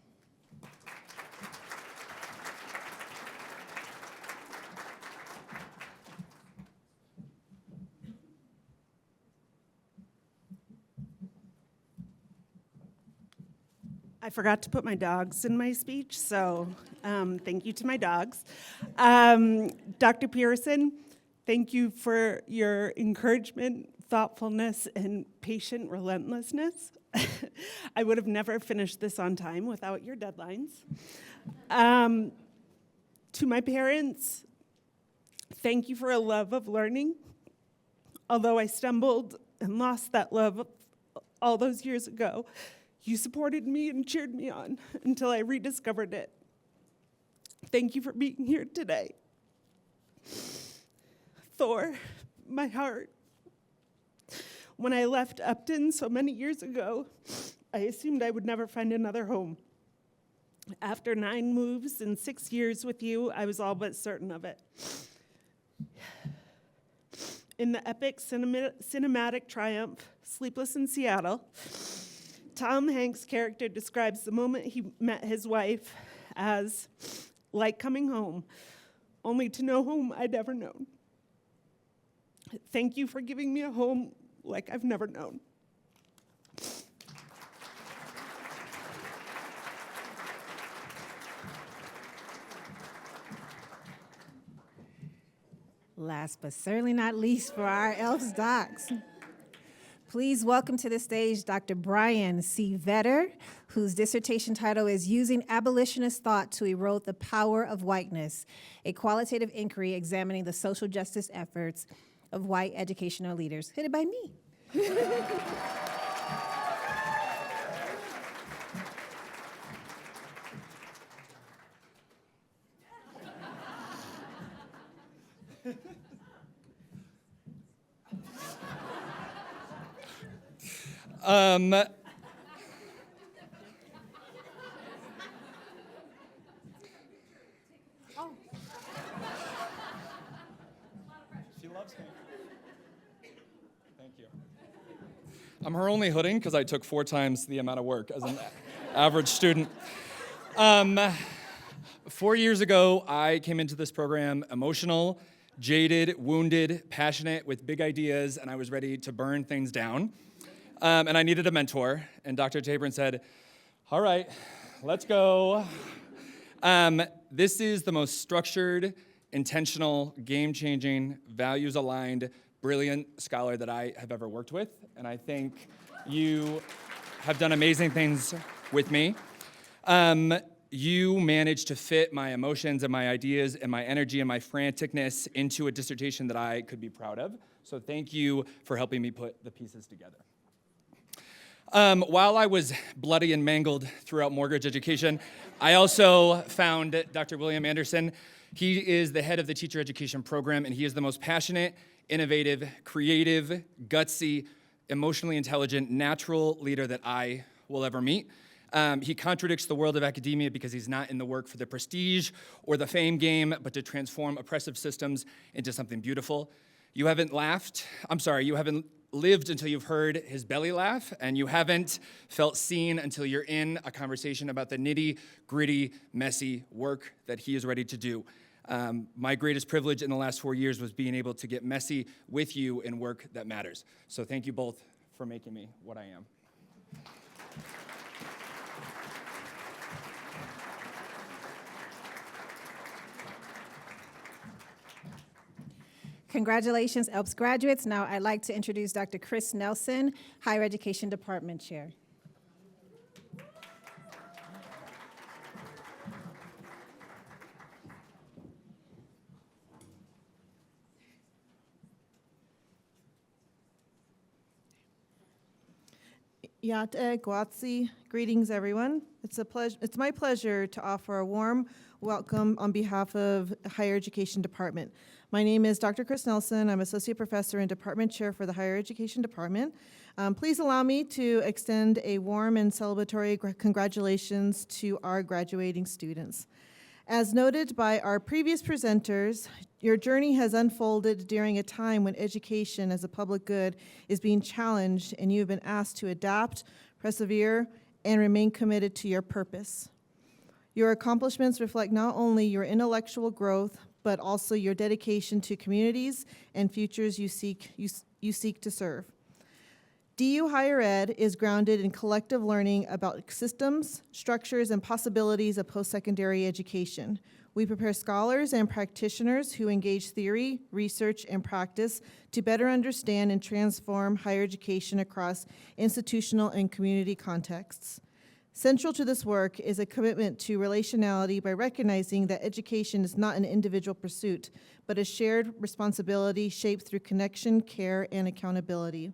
S18: I forgot to put my dogs in my speech, so thank you to my dogs. Dr. Pearson, thank you for your encouragement, thoughtfulness, and patient relentlessness. I would have never finished this on time without your deadlines. To my parents, thank you for a love of learning. Although I stumbled and lost that love all those years ago, you supported me and cheered me on until I rediscovered it. Thank you for being here today. Thor, my heart. When I left Upton so many years ago, I assumed I would never find another home. After 9 moves and 6 years with you, I was all but certain of it. In the epic cinematic triumph, Sleepless in Seattle, Tom Hanks' character describes the moment he met his wife as like coming home, only to no home I'd ever known. Thank you for giving me a home like I've never known.
S8: Last but certainly not least for our ELFs docs. Please welcome to the stage Dr. Brian C. Vetter, whose dissertation title is Using Abolitionist Thought to Erode the Power of Whiteness, a qualitative inquiry examining the social justice efforts of white educational leaders. Headed by me.
S19: She loves me. Thank you. I'm her only hooding because I took 4 times the amount of work as an average student. 4 years ago, I came into this program emotional, jaded, wounded, passionate, with big ideas, and I was ready to burn things down. And I needed a mentor, and Dr. Tabron said, all right, let's go. This is the most structured, intentional, game-changing, values-aligned, brilliant scholar that I have ever worked with, and I think you have done amazing things with me. You managed to fit my emotions and my ideas and my energy and my franticness into a dissertation that I could be proud of, so thank you for helping me put the pieces together. While I was bloody and mangled throughout Morgridge Education, I also found Dr. William Anderson. He is the head of the teacher education program, and he is the most passionate, innovative, creative, gutsy, emotionally intelligent, natural leader that I will ever meet. He contradicts the world of academia because he's not in the work for the prestige or the fame game, but to transform oppressive systems into something beautiful. You haven't lived until you've heard his belly laugh, and you haven't felt seen until you're in a conversation about the nitty-gritty, messy work that he is ready to do. My greatest privilege in the last 4 years was being able to get messy with you in work that matters. So thank you both for making me what I am.
S8: Congratulations, ELPS graduates. Now I'd like to introduce Dr. Chris Nelson, Higher Education Department Chair.
S2: Yate Guatsi, greetings everyone. It's my pleasure to offer a warm welcome on behalf of the Higher Education Department. My name is Dr. Chris Nelson. I'm Associate Professor and Department Chair for the Higher Education Department. Please allow me to extend a warm and celebratory congratulations to our graduating students. As noted by our previous presenters, your journey has unfolded during a time when education as a public good is being challenged, and you have been asked to adapt, persevere, and remain committed to your purpose. Your accomplishments reflect not only your intellectual growth, but also your dedication to communities and futures you seek to serve. DU Higher Ed is grounded in collective learning about systems, structures, and possibilities of post-secondary education. We prepare scholars and practitioners who engage theory, research, and practice to better understand and transform higher education across institutional and community contexts. Central to this work is a commitment to relationality by recognizing that education is not an individual pursuit, but a shared responsibility shaped through connection, care, and accountability.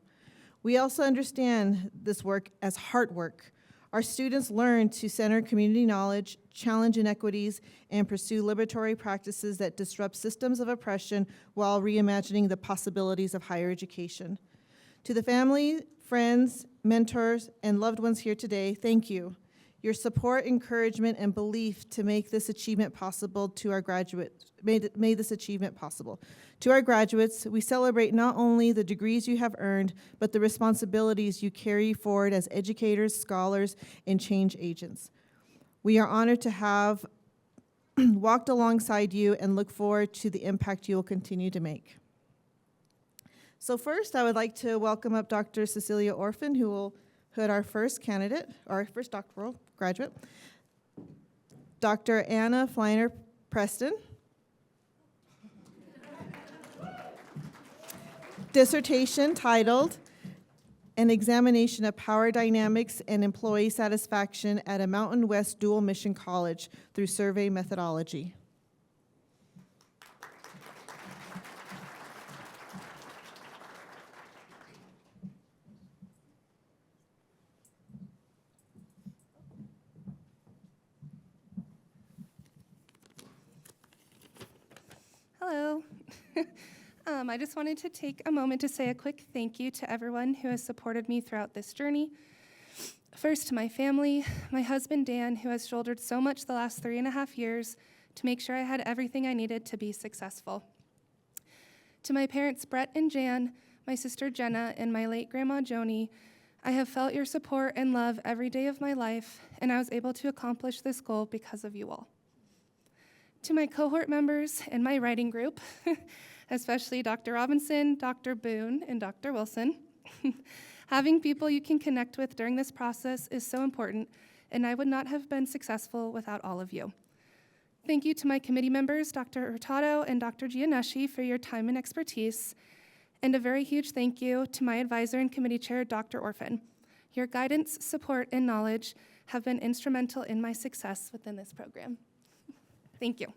S2: We also understand this work as hard work. Our students learn to center community knowledge, challenge inequities, and pursue liberatory practices that disrupt systems of oppression while reimagining the possibilities of higher education. To the family, friends, mentors, and loved ones here today, thank you. Your support, encouragement, and belief to make this achievement possible to our graduates made this achievement possible. To our graduates, we celebrate not only the degrees you have earned, but the responsibilities you carry forward as educators, scholars, and change agents. We are honored to have walked alongside you and look forward to the impact you will continue to make. So first, I would like to welcome up Dr. Cecilia Orphan, who will hood our first candidate, our first doctoral graduate, Dr. Anna Fleiner Preston. Dissertation titled, An Examination of Power Dynamics and Employee Satisfaction at a Mountain West Dual Mission College through Survey Methodology.
S20: Hello. I just wanted to take a moment to say a quick thank you to everyone who has supported me throughout this journey. First, to my family, my husband, Dan, who has shouldered so much the last 3.5 years to make sure I had everything I needed to be successful. To my parents, Brett and Jan, my sister Jenna, and my late grandma Joni, I have felt your support and love every day of my life, and I was able to accomplish this goal because of you all. To my cohort members and my writing group, especially Dr. Robinson, Dr. Boone, and Dr. Wilson, having people you can connect with during this process is so important, and I would not have been successful without all of you. Thank you to my committee members, Dr. Hurtado and Dr. Gianneschi, for your time and expertise, and a very huge thank you to my advisor and committee chair, Dr. Orphan. Your guidance, support, and knowledge have been instrumental in my success within this program. Thank you.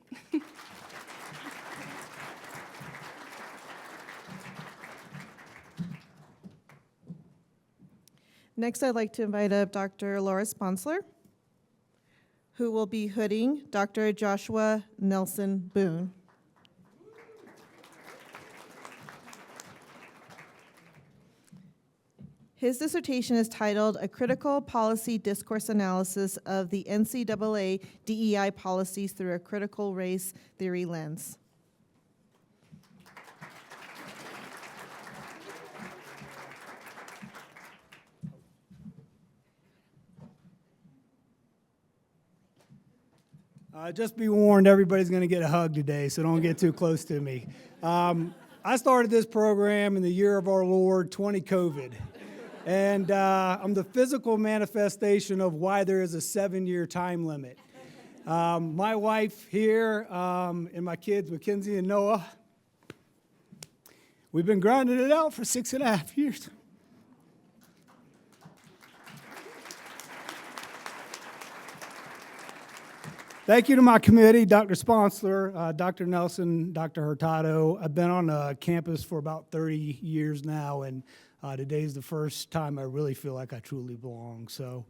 S2: Next, I'd like to invite up Dr. Laura Sponsler, who will be hooding Dr. Joshua Nelson Boone. His dissertation is titled, A Critical Policy Discourse Analysis of the NCAA DEI Policies Through a Critical Race Theory Lens.
S21: Just be warned, everybody's going to get a hug today, so don't get too close to me. I started this program in the year of our Lord, 20COVID. And I'm the physical manifestation of why there is a 7-year time limit. My wife here and my kids, Mackenzie and Noah, We've been grinding it out for 6.5 years. Thank you to my committee, Dr. Sponsler, Dr. Nelson, Dr. Hurtado. I've been on campus for about 30 years now, and today's the first time I really feel like I truly belong. So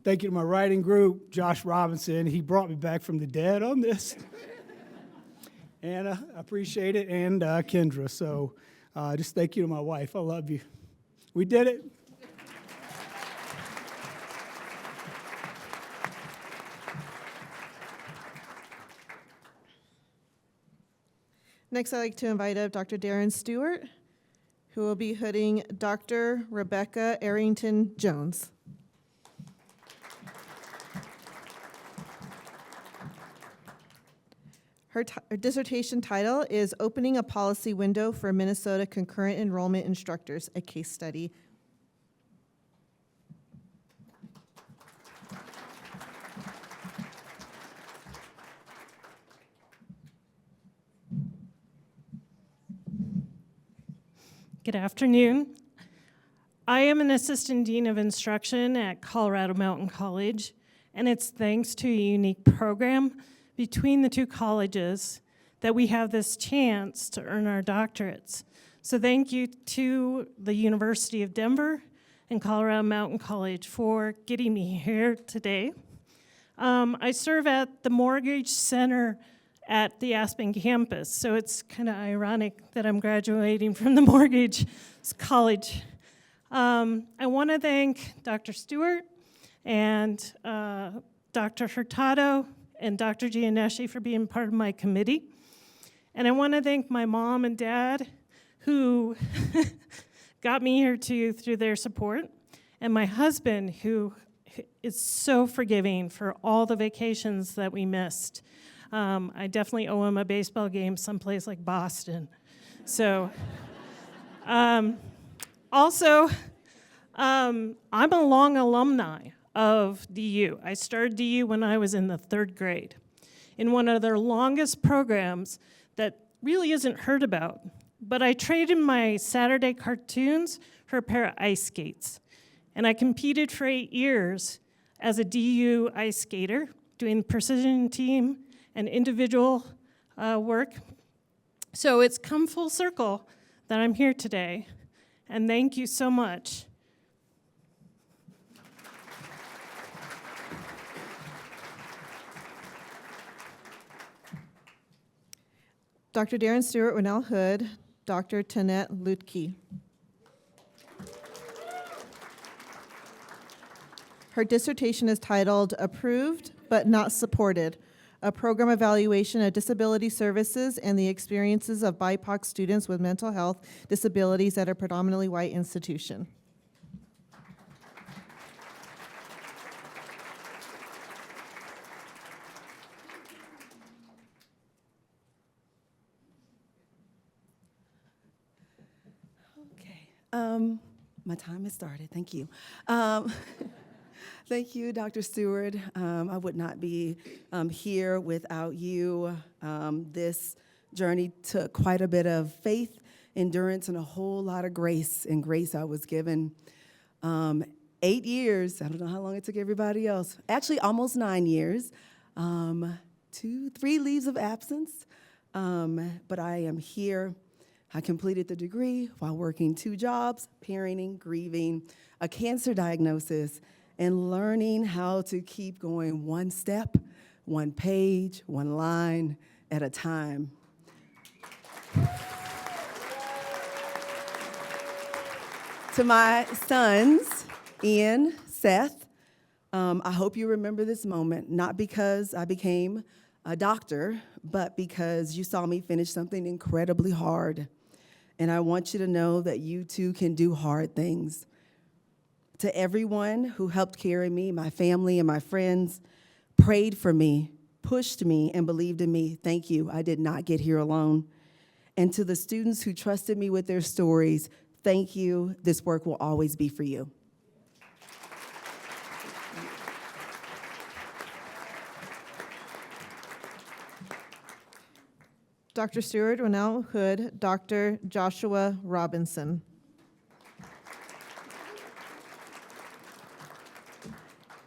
S21: thank you to my writing group, Josh Robinson. He brought me back from the dead on this. And I appreciate it, and Kendra. So just thank you to my wife. I love you. We did it.
S2: Next, I'd like to invite up Dr. Darren Stewart, who will be hooding Dr. Rebecca Arrington Jones. Her dissertation title is Opening a Policy Window for Minnesota Concurrent Enrollment Instructors, a Case Study.
S1: Good afternoon. I am an assistant dean of instruction at Colorado Mountain College, and it's thanks to a unique program between the two colleges that we have this chance to earn our doctorates. So thank you to the University of Denver and Colorado Mountain College for getting me here today. I serve at the Morgridge Center at the Aspen campus, so it's kind of ironic that I'm graduating from the Morgridge College. I want to thank Dr. Stewart and Dr. Hurtado and Dr. Gianeschi for being part of my committee. And I want to thank my mom and dad who got me here too through their support, and my husband who is so forgiving for all the vacations that we missed. I definitely owe him a baseball game someplace like Boston. So, also, I'm a long alumni of DU. I started DU when I was in the 3rd grade in one of their longest programs that really isn't heard about. But I traded my Saturday cartoons for a pair of ice skates. And I competed for 8 years as a DU ice skater, doing precision team and individual work. So it's come full circle that I'm here today, and thank you so much.
S2: Dr. Darren Stewart will now hood Dr. Tanette Lutke. Her dissertation is titled Approved but Not Supported, a program evaluation of disability services and the experiences of BIPOC students with mental health disabilities at a predominantly white institution.
S22: My time has started. Thank you. Thank you, Dr. Stewart. I would not be here without you. This journey took quite a bit of faith, endurance, and a whole lot of grace. And grace I was given 8 years. I don't know how long it took everybody else. Actually, almost 9 years. 2, 3 leaves of absence. But I am here. I completed the degree while working 2 jobs, parenting, grieving, a cancer diagnosis, and learning how to keep going one step, one page, one line at a time. To my sons, Ian, Seth, I hope you remember this moment, not because I became a doctor, but because you saw me finish something incredibly hard. And I want you to know that you too can do hard things. To everyone who helped carry me, my family and my friends, prayed for me, pushed me, and believed in me, thank you. I did not get here alone. And to the students who trusted me with their stories, thank you. This work will always be for you.
S2: Dr. Stewart will now hood Dr. Joshua Robinson.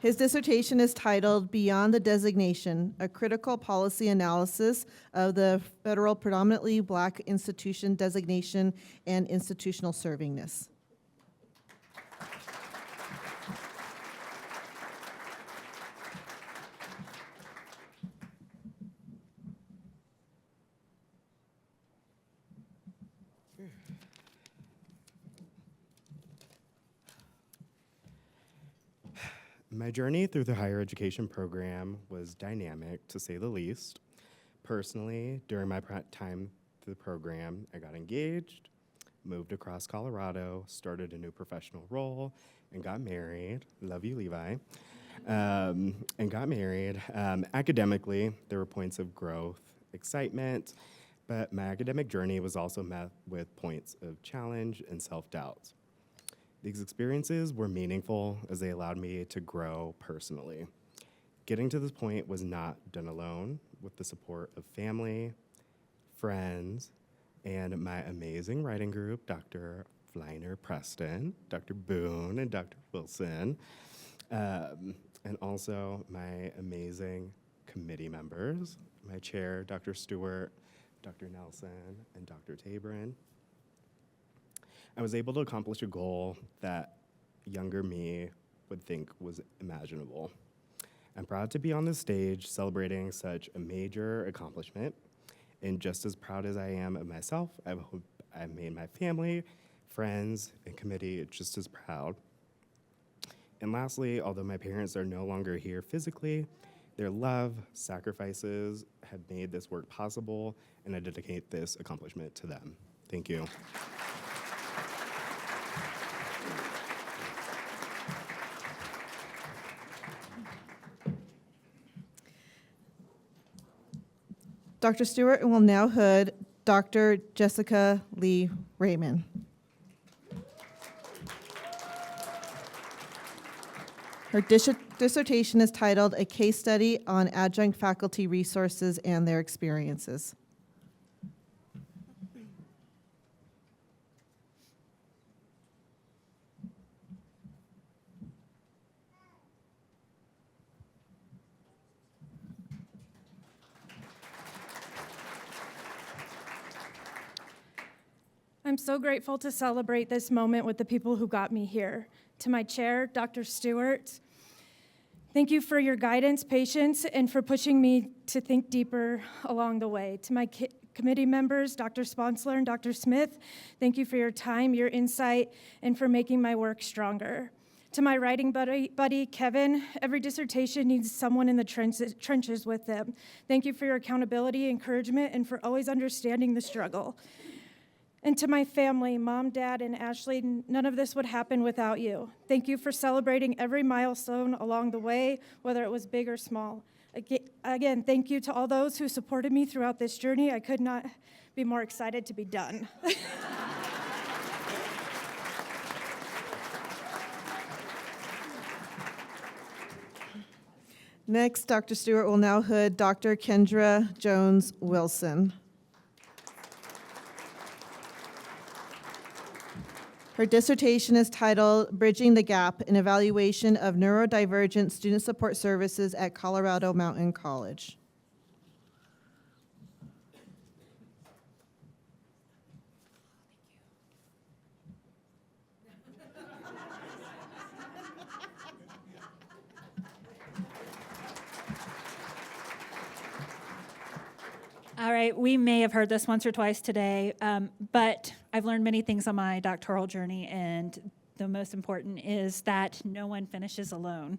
S2: His dissertation is titled Beyond the Designation, a critical policy analysis of the federal predominantly Black institution designation and institutional servingness.
S3: My journey through the higher education program was dynamic, to say the least. Personally, during my time through the program, I got engaged, moved across Colorado, started a new professional role, and got married. Love you, Levi. And got married. Academically, there were points of growth, excitement, but my academic journey was also met with points of challenge and self-doubt. These experiences were meaningful as they allowed me to grow personally. Getting to this point was not done alone, with the support of family, friends, and my amazing writing group, Dr. Fleiner Preston, Dr. Boone, and Dr. Wilson, and also my amazing committee members, my chair, Dr. Stewart, Dr. Nelson, and Dr. Tabrin. I was able to accomplish a goal that younger me would think was imaginable. I'm proud to be on this stage celebrating such a major accomplishment, and just as proud as I am of myself, I've made my family, friends, and committee just as proud. And lastly, although my parents are no longer here physically, their love, sacrifices have made this work possible, and I dedicate this accomplishment to them. Thank you.
S2: Dr. Stewart will now hood Dr. Jessica Lee Raymond. Her dissertation is titled A Case Study on Adjunct Faculty Resources and Their Experiences.
S5: I'm so grateful to celebrate this moment with the people who got me here. To my chair, Dr. Stewart, thank you for your guidance, patience, and for pushing me to think deeper along the way. To my committee members, Dr. Sponsler and Dr. Smith, thank you for your time, your insight, and for making my work stronger. To my writing buddy, Kevin, every dissertation needs someone in the trenches with them. Thank you for your accountability, encouragement, and for always understanding the struggle. And to my family, Mom, Dad, and Ashley, none of this would happen without you. Thank you for celebrating every milestone along the way, whether it was big or small. Again, thank you to all those who supported me throughout this journey. I could not be more excited to be done.
S2: Next, Dr. Stewart will now hood Dr. Kendra Jones Wilson. Her dissertation is titled Bridging the Gap, an Evaluation of Neurodivergent Student Support Services at Colorado Mountain College.
S23: All right, we may have heard this once or twice today, but I've learned many things on my doctoral journey, and the most important is that no one finishes alone.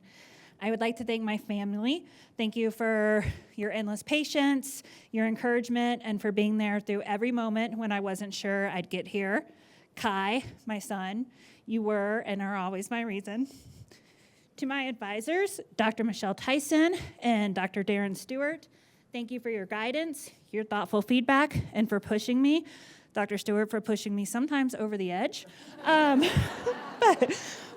S23: I would like to thank my family. Thank you for your endless patience, your encouragement, and for being there through every moment when I wasn't sure I'd get here. Kai, my son, you were and are always my reason. To my advisors, Dr. Michelle Tyson and Dr. Darren Stewart, thank you for your guidance, your thoughtful feedback, and for pushing me. Dr. Stewart for pushing me sometimes over the edge. But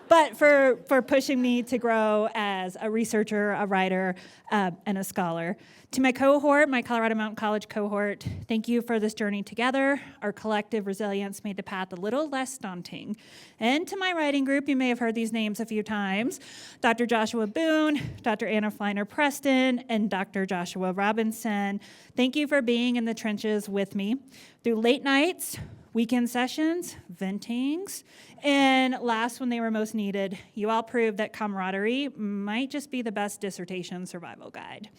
S23: but for pushing me to grow as a researcher, a writer, and a scholar. To my cohort, my Colorado Mountain College cohort, thank you for this journey together. Our collective resilience made the path a little less daunting. And to my writing group, you may have heard these names a few times, Dr. Joshua Boone, Dr. Anna Fleiner-Preston, and Dr. Joshua Robinson. Thank you for being in the trenches with me through late nights, weekend sessions, ventings, and last when they were most needed. You all proved that camaraderie might just be the best dissertation survival guide.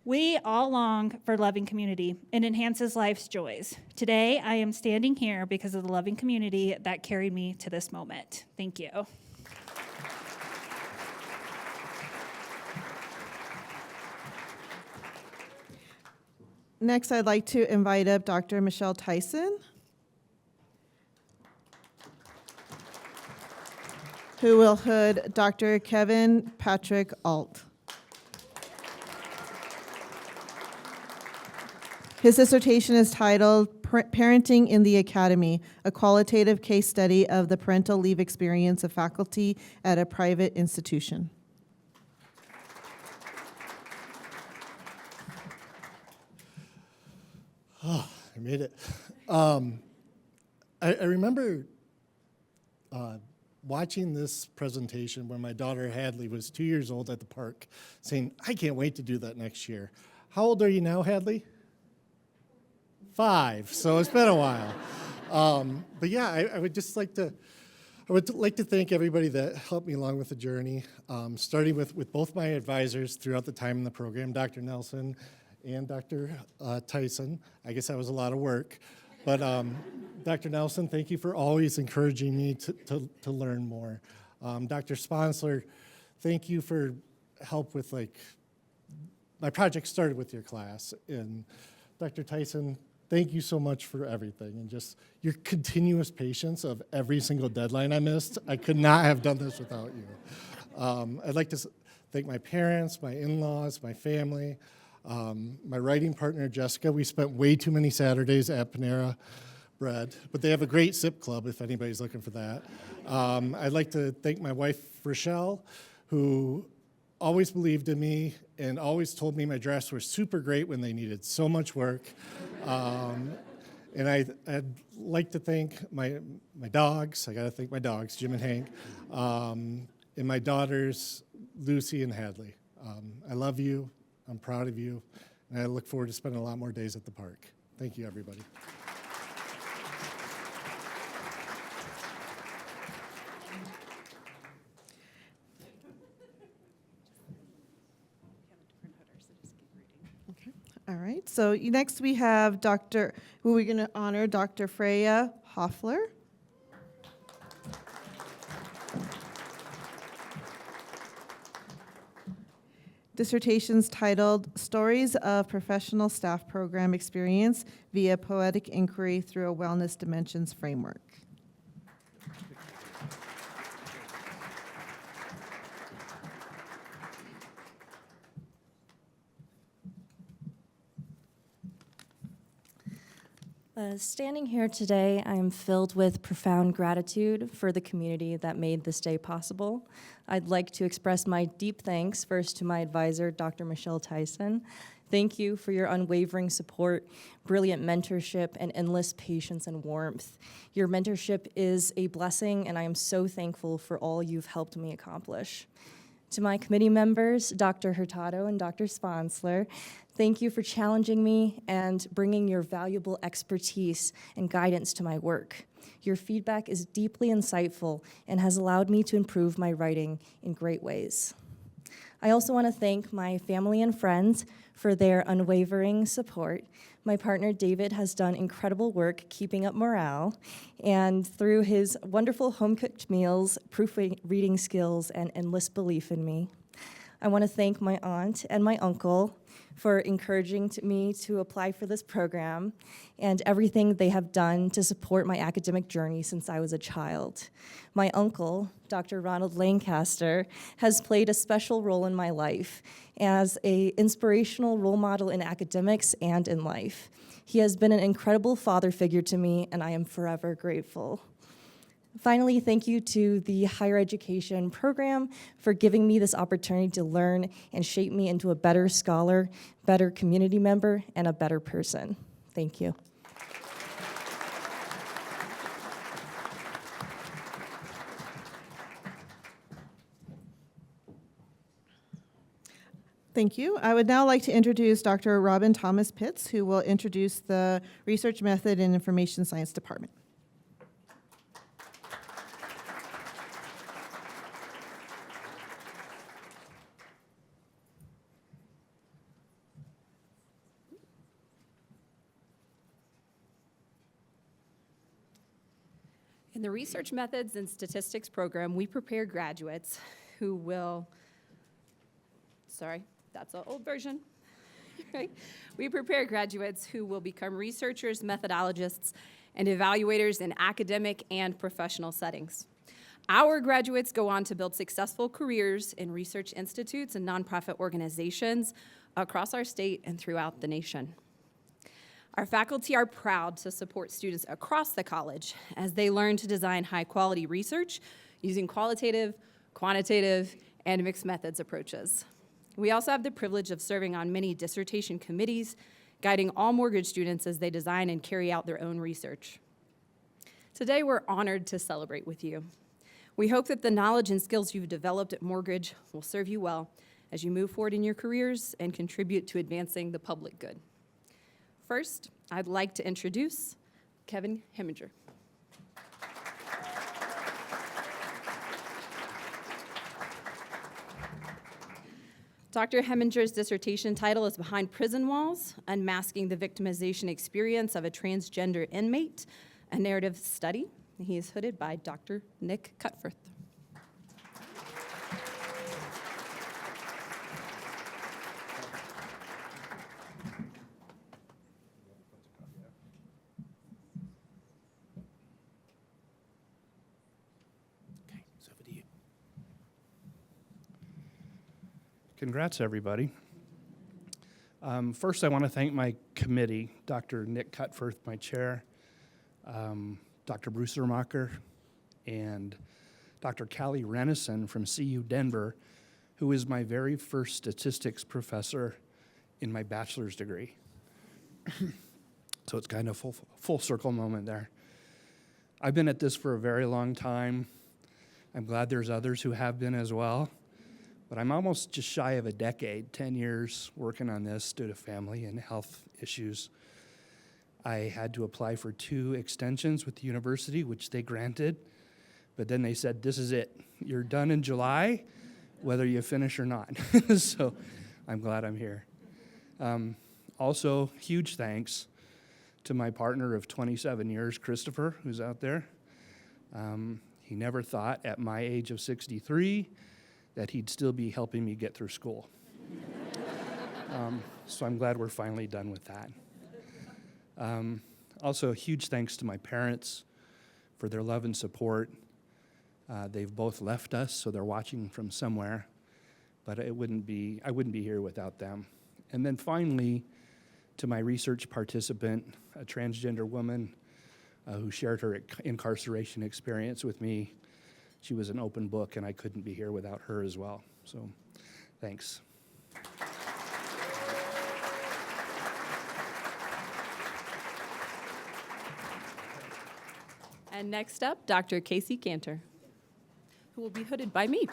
S23: We all long for loving community. It enhances life's joys. Today, I am standing here because of the loving community that carried me to this moment. Thank you.
S2: Next, I'd like to invite up Dr. Michelle Tyson, who will hood Dr. Kevin Patrick Alt. His dissertation is titled Parenting in the Academy, a qualitative case study of the parental leave experience of faculty at a private institution.
S4: Oh, I made it. I remember watching this presentation when my daughter Hadley was 2 years old at the park, saying, I can't wait to do that next year. How old are you now, Hadley? 5, so it's been a while. But yeah, I would like to thank everybody that helped me along with the journey, starting with both my advisors throughout the time in the program, Dr. Nelson and Dr. Tyson. I guess that was a lot of work. But Dr. Nelson, thank you for always encouraging me to learn more. Dr. Sponsler, thank you for help with, my project started with your class. And Dr. Tyson, thank you so much for everything and just your continuous patience of every single deadline I missed. I could not have done this without you. I'd like to thank my parents, my in-laws, my family, my writing partner, Jessica. We spent way too many Saturdays at Panera Bread, but they have a great SIP club if anybody's looking for that. I'd like to thank my wife, Rochelle, who always believed in me and always told me my drafts were super great when they needed so much work. And I'd like to thank my dogs. I got to thank my dogs, Jim and Hank, and my daughters, Lucy and Hadley. I love you. I'm proud of you. And I look forward to spending a lot more days at the park. Thank you, everybody.
S2: All right, so next we have who we're going to honor, Dr. Freya Hoffler. Dissertation's titled Stories of Professional Staff Program Experience via Poetic Inquiry Through a Wellness Dimensions Framework.
S6: Standing here today, I am filled with profound gratitude for the community that made this day possible. I'd like to express my deep thanks first to my advisor, Dr. Michelle Tyson. Thank you for your unwavering support, brilliant mentorship, and endless patience and warmth. Your mentorship is a blessing, and I am so thankful for all you've helped me accomplish. To my committee members, Dr. Hurtado and Dr. Sponsler, thank you for challenging me and bringing your valuable expertise and guidance to my work. Your feedback is deeply insightful and has allowed me to improve my writing in great ways. I also want to thank my family and friends for their unwavering support. My partner, David, has done incredible work keeping up morale, and through his wonderful home-cooked meals, proofreading skills, and endless belief in me. I want to thank my aunt and my uncle for encouraging me to apply for this program and everything they have done to support my academic journey since I was a child. My uncle, Dr. Ronald Lancaster, has played a special role in my life as an inspirational role model in academics and in life. He has been an incredible father figure to me, and I am forever grateful. Finally, thank you to the higher education program for giving me this opportunity to learn and shape me into a better scholar, better community member, and a better person. Thank you.
S2: Thank you. I would now like to introduce Dr. Robin Thomas Pitts, who will introduce the Research Method and Information Science Department.
S7: In the Research Methods and Statistics program, we prepare graduates who will, sorry, that's an old version, right? We prepare graduates who will become researchers, methodologists, and evaluators in academic and professional settings. Our graduates go on to build successful careers in research institutes and nonprofit organizations across our state and throughout the nation. Our faculty are proud to support students across the college as they learn to design high-quality research using qualitative, quantitative, and mixed methods approaches. We also have the privilege of serving on many dissertation committees, guiding all Morgridge students as they design and carry out their own research. Today, we're honored to celebrate with you. We hope that the knowledge and skills you've developed at Morgridge will serve you well as you move forward in your careers and contribute to advancing the public good. First, I'd like to introduce Kevin Heminger. Dr. Heminger's dissertation title is Behind Prison Walls, Unmasking the Victimization Experience of a Transgender Inmate, a Narrative Study. He is hooded by Dr. Nick Cutforth.
S9: Congrats, everybody. First, I want to thank my committee, Dr. Nick Cutforth, my chair, Dr. Bruce Ermacher, and Dr. Callie Renison from CU Denver, who is my very first statistics professor in my bachelor's degree. So it's kind of full circle moment there. I've been at this for a very long time. I'm glad there's others who have been as well. But I'm almost just shy of a decade, 10 years working on this due to family and health issues. I had to apply for 2 extensions with the university, which they granted. But then they said, this is it. You're done in July, whether you finish or not. So I'm glad I'm here. Also, huge thanks to my partner of 27 years, Christopher, who's out there. He never thought at my age of 63 that he'd still be helping me get through school. So I'm glad we're finally done with that. Also, huge thanks to my parents for their love and support. They've both left us, so they're watching from somewhere, but I wouldn't be here without them. And then finally, to my research participant, a transgender woman who shared her incarceration experience with me. She was an open book, and I couldn't be here without her as well. So, thanks.
S7: And next up, Dr. Casey Cantor, who will be hooded by me.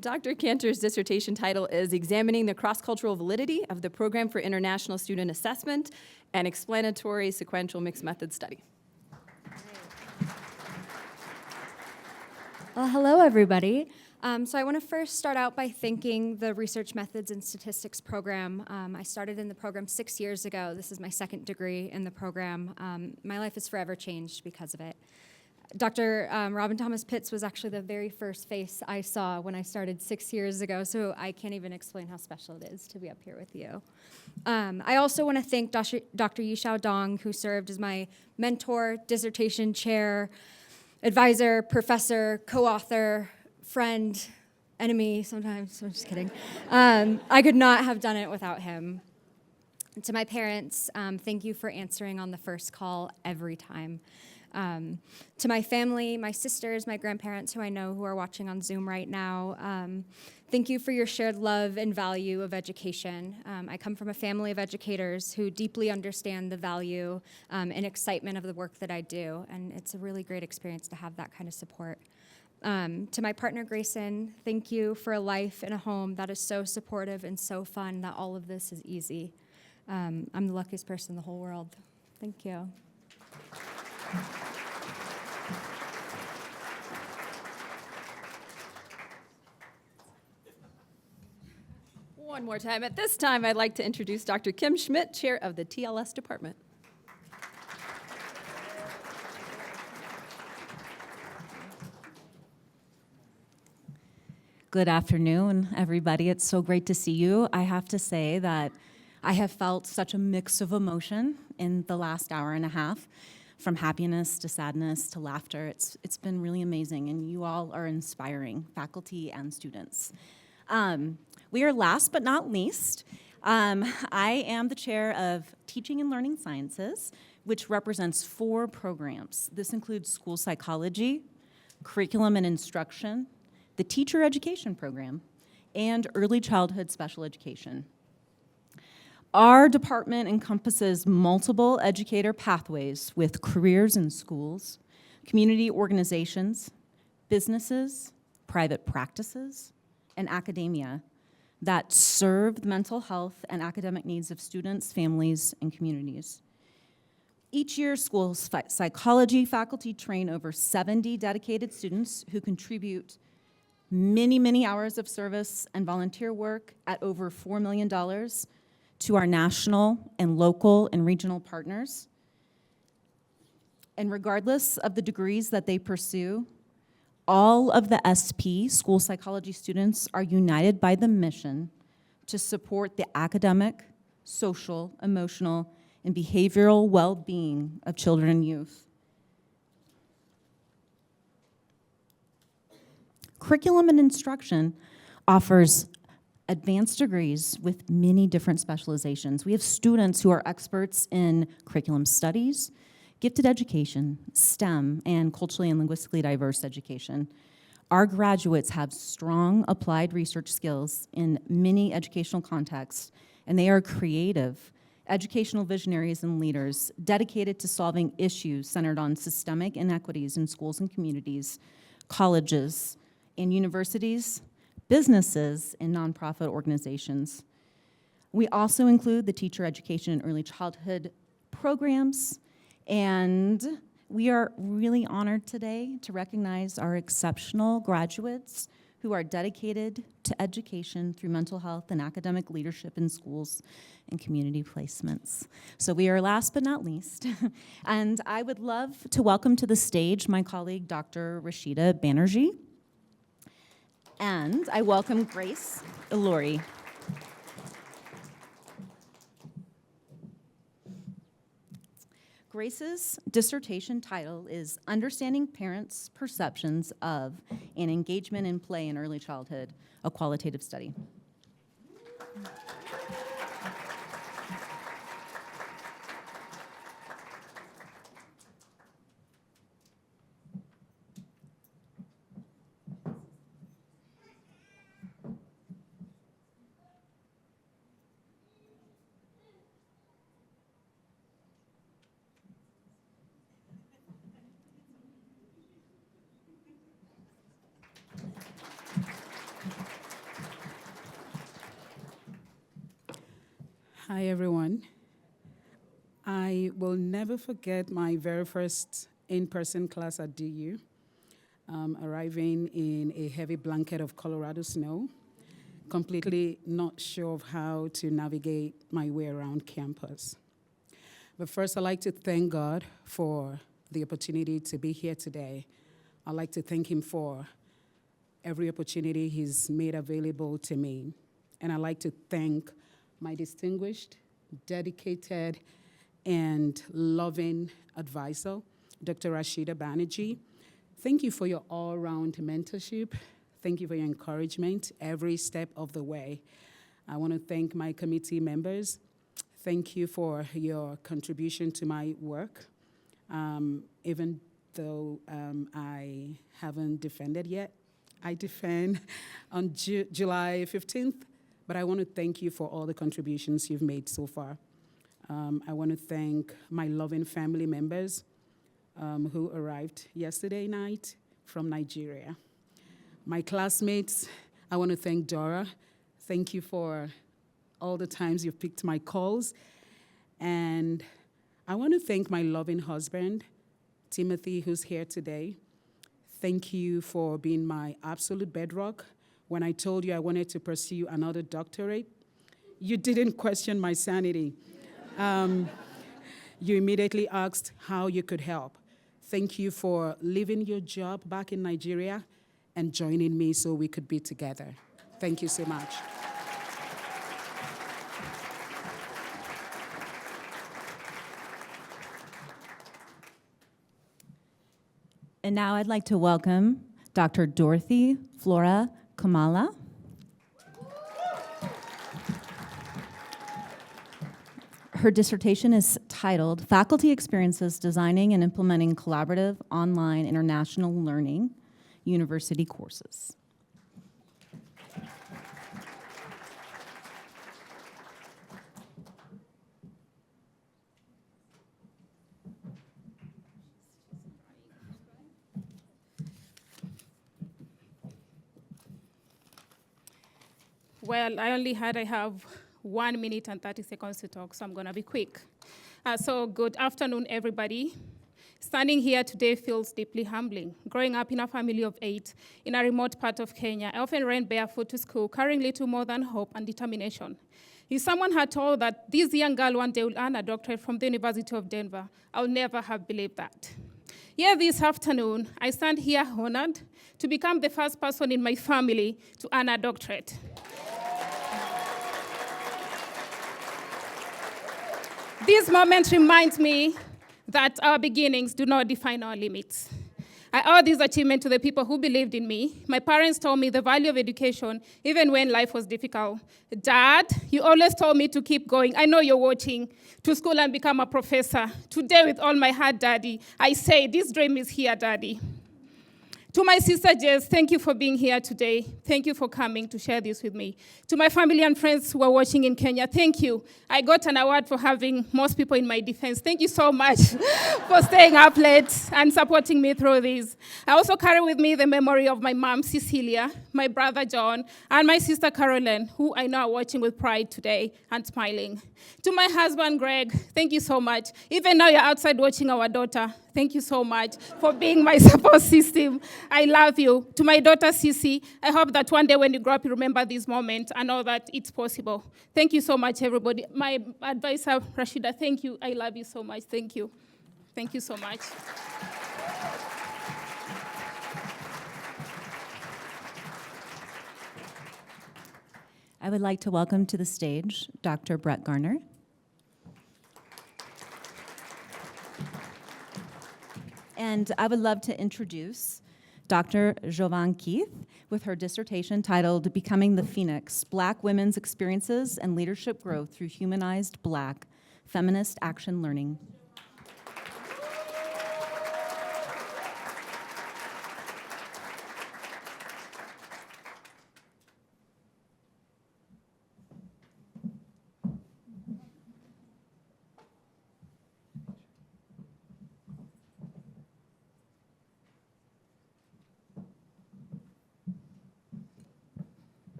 S7: Dr. Cantor's dissertation title is Examining the Cross-Cultural Validity of the Program for International Student Assessment and Explanatory Sequential Mixed Method Study.
S10: Well, hello, everybody. So I want to first start out by thanking the Research Methods and Statistics program. I started in the program 6 years ago. This is my second degree in the program. My life is forever changed because of it. Dr. Robin Thomas Pitts was actually the very first face I saw when I started 6 years ago, so I can't even explain how special it is to be up here with you. I also want to thank Dr. Yishao Dong, who served as my mentor, dissertation chair, advisor, professor, co-author, friend, enemy sometimes. I'm just kidding. I could not have done it without him. To my parents, thank you for answering on the first call every time. To my family, my sisters, my grandparents who I know who are watching on Zoom right now, thank you for your shared love and value of education. I come from a family of educators who deeply understand the value and excitement of the work that I do, and it's a really great experience to have that kind of support. To my partner, Grayson, thank you for a life and a home that is so supportive and so fun that all of this is easy. I'm the luckiest person in the whole world. Thank you.
S7: One more time. At this time, I'd like to introduce Dr. Kim Schmidt, Chair of the TLS Department.
S11: Good afternoon, everybody. It's so great to see you. I have to say that I have felt such a mix of emotion in the last hour and a half, from happiness to sadness to laughter. It's been really amazing, and you all are inspiring, faculty and students. We are last but not least. I am the chair of Teaching and Learning Sciences, which represents 4 programs. This includes school psychology, curriculum and instruction, the teacher education program, and early childhood special education. Our department encompasses multiple educator pathways with careers in schools, community organizations, businesses, private practices, and academia that serve the mental health and academic needs of students, families, and communities. Each year, school psychology faculty train over 70 dedicated students who contribute many, many hours of service and volunteer work at over $4 million to our national and local and regional partners. And regardless of the degrees that they pursue, all of the SP school psychology students are united by the mission to support the academic, social, emotional, and behavioral well-being of children and youth. Curriculum and instruction offers advanced degrees with many different specializations. We have students who are experts in curriculum studies, gifted education, STEM, and culturally and linguistically diverse education. Our graduates have strong applied research skills in many educational contexts, and they are creative, educational visionaries and leaders dedicated to solving issues centered on systemic inequities in schools and communities, colleges, and universities, businesses, and nonprofit organizations. We also include the teacher education and early childhood programs, and we are really honored today to recognize our exceptional graduates who are dedicated to education through mental health and academic leadership in schools and community placements. So we are last but not least. And I would love to welcome to the stage my colleague, Dr. Rashida Banerjee. And I welcome Grace Ilori. Grace's dissertation title is Understanding Parents' Perceptions of and Engagement in Play in Early Childhood, a Qualitative Study.
S13: Hi, everyone. I will never forget my very first in-person class at DU, arriving in a heavy blanket of Colorado snow, completely not sure of how to navigate my way around campus. But first, I'd like to thank God for the opportunity to be here today. I'd like to thank him for every opportunity he's made available to me. And I'd like to thank my distinguished, dedicated, and loving advisor, Dr. Rashida Banerjee. Thank you for your all-round mentorship. Thank you for your encouragement every step of the way. I want to thank my committee members. Thank you for your contribution to my work. Even though I haven't defended yet, I defend on July 15th, but I want to thank you for all the contributions you've made so far. I want to thank my loving family members who arrived yesterday night from Nigeria. My classmates, I want to thank Dora. Thank you for all the times you've picked my calls. And I want to thank my loving husband, Timothy, who's here today. Thank you for being my absolute bedrock. When I told you I wanted to pursue another doctorate, you didn't question my sanity. You immediately asked how you could help. Thank you for leaving your job back in Nigeria and joining me so we could be together. Thank you so much.
S11: And now I'd like to welcome Dr. Dorothy Flora Kamala. Her dissertation is titled Faculty Experiences Designing and Implementing Collaborative Online International Learning University Courses.
S12: Well, I have 1 minute and 30 seconds to talk, so I'm going to be quick. So good afternoon, everybody. Standing here today feels deeply humbling. Growing up in a family of 8 in a remote part of Kenya, I often ran barefoot to school, carrying little more than hope and determination. If someone had told that this young girl one day will earn a doctorate from the University of Denver, I would never have believed that. Yet this afternoon, I stand here honored to become the first person in my family to earn a doctorate. This moment reminds me that our beginnings do not define our limits. I owe this achievement to the people who believed in me. My parents told me the value of education, even when life was difficult. Dad, you always told me to keep going. I know you're watching. To school and become a professor. Today, with all my heart, Daddy, I say, this dream is here, Daddy. To my sister Jess, thank you for being here today. Thank you for coming to share this with me. To my family and friends who are watching in Kenya, thank you. I got an award for having most people in my defense. Thank you so much for staying up late and supporting me through this. I also carry with me the memory of my mom, Cecilia, my brother John, and my sister Caroline, who I know are watching with pride today and smiling. To my husband, Greg, thank you so much. Even now you're outside watching our daughter. Thank you so much for being my support system. I love you. To my daughter, Sisi, I hope that one day when you grow up, you remember this moment and know that it's possible. Thank you so much, everybody. My advisor, Rashida, thank you. I love you so much. Thank you. Thank you so much.
S11: I would like to welcome to the stage Dr. Brett Garner. And I would love to introduce Dr. Jovan Keith with her dissertation titled Becoming the Phoenix, Black Women's Experiences and Leadership Growth Through Humanized Black Feminist Action Learning.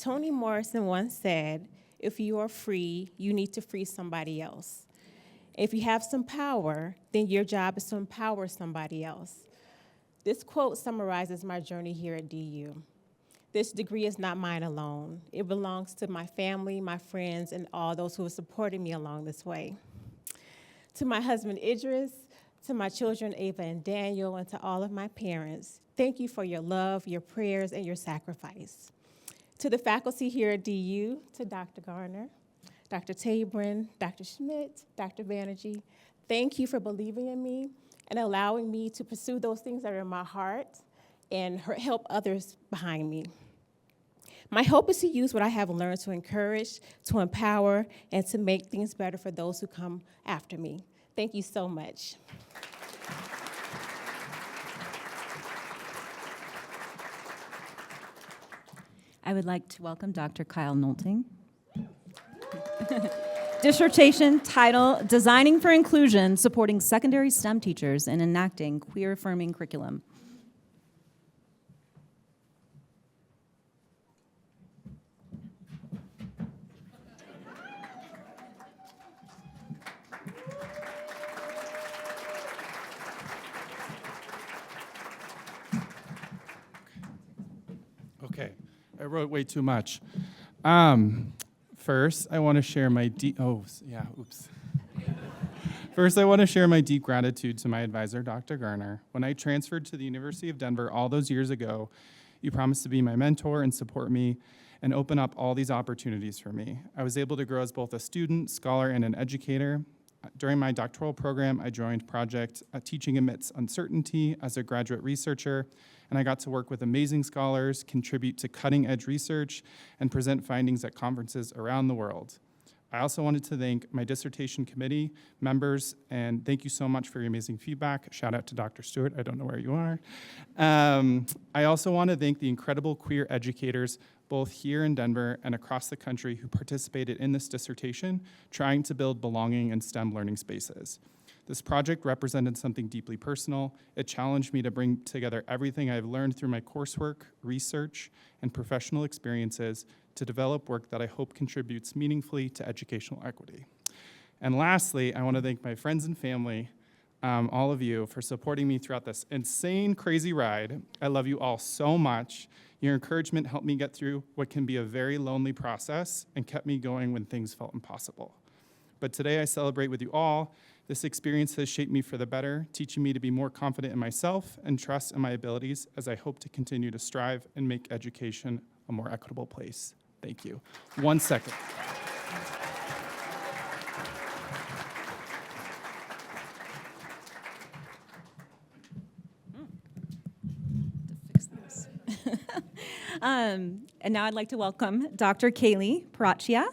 S14: Toni Morrison once said, if you are free, you need to free somebody else. If you have some power, then your job is to empower somebody else. This quote summarizes my journey here at DU. This degree is not mine alone. It belongs to my family, my friends, and all those who have supported me along this way. To my husband Idris, to my children Ava and Daniel, and to all of my parents, thank you for your love, your prayers, and your sacrifice. To the faculty here at DU, to Dr. Garner, Dr. Tabrin, Dr. Schmidt, Dr. Banerjee, thank you for believing in me and allowing me to pursue those things that are in my heart and help others behind me. My hope is to use what I have learned to encourage, to empower, and to make things better for those who come after me. Thank you so much.
S11: I would like to welcome Dr. Kyle Nolting. Dissertation title, Designing for Inclusion, Supporting Secondary STEM Teachers and Enacting Queer-Affirming Curriculum.
S15: Okay, I wrote way too much. First, I want to share my First, I want to share my deep gratitude to my advisor, Dr. Garner. When I transferred to the University of Denver all those years ago, you promised to be my mentor and support me and open up all these opportunities for me. I was able to grow as both a student, scholar, and an educator. During my doctoral program, I joined Project Teaching Amidst Uncertainty as a graduate researcher, and I got to work with amazing scholars, contribute to cutting-edge research, and present findings at conferences around the world. I also wanted to thank my dissertation committee members, and thank you so much for your amazing feedback. Shout out to Dr. Stewart, I don't know where you are. I also want to thank the incredible queer educators, both here in Denver and across the country, who participated in this dissertation, trying to build belonging in STEM learning spaces. This project represented something deeply personal. It challenged me to bring together everything I've learned through my coursework, research, and professional experiences to develop work that I hope contributes meaningfully to educational equity. And lastly, I want to thank my friends and family, all of you, for supporting me throughout this insane, crazy ride. I love you all so much. Your encouragement helped me get through what can be a very lonely process and kept me going when things felt impossible. But today I celebrate with you all. This experience has shaped me for the better, teaching me to be more confident in myself and trust in my abilities as I hope to continue to strive and make education a more equitable place. Thank you. 1 second.
S11: And now I'd like to welcome Dr. Kaylee Parachia.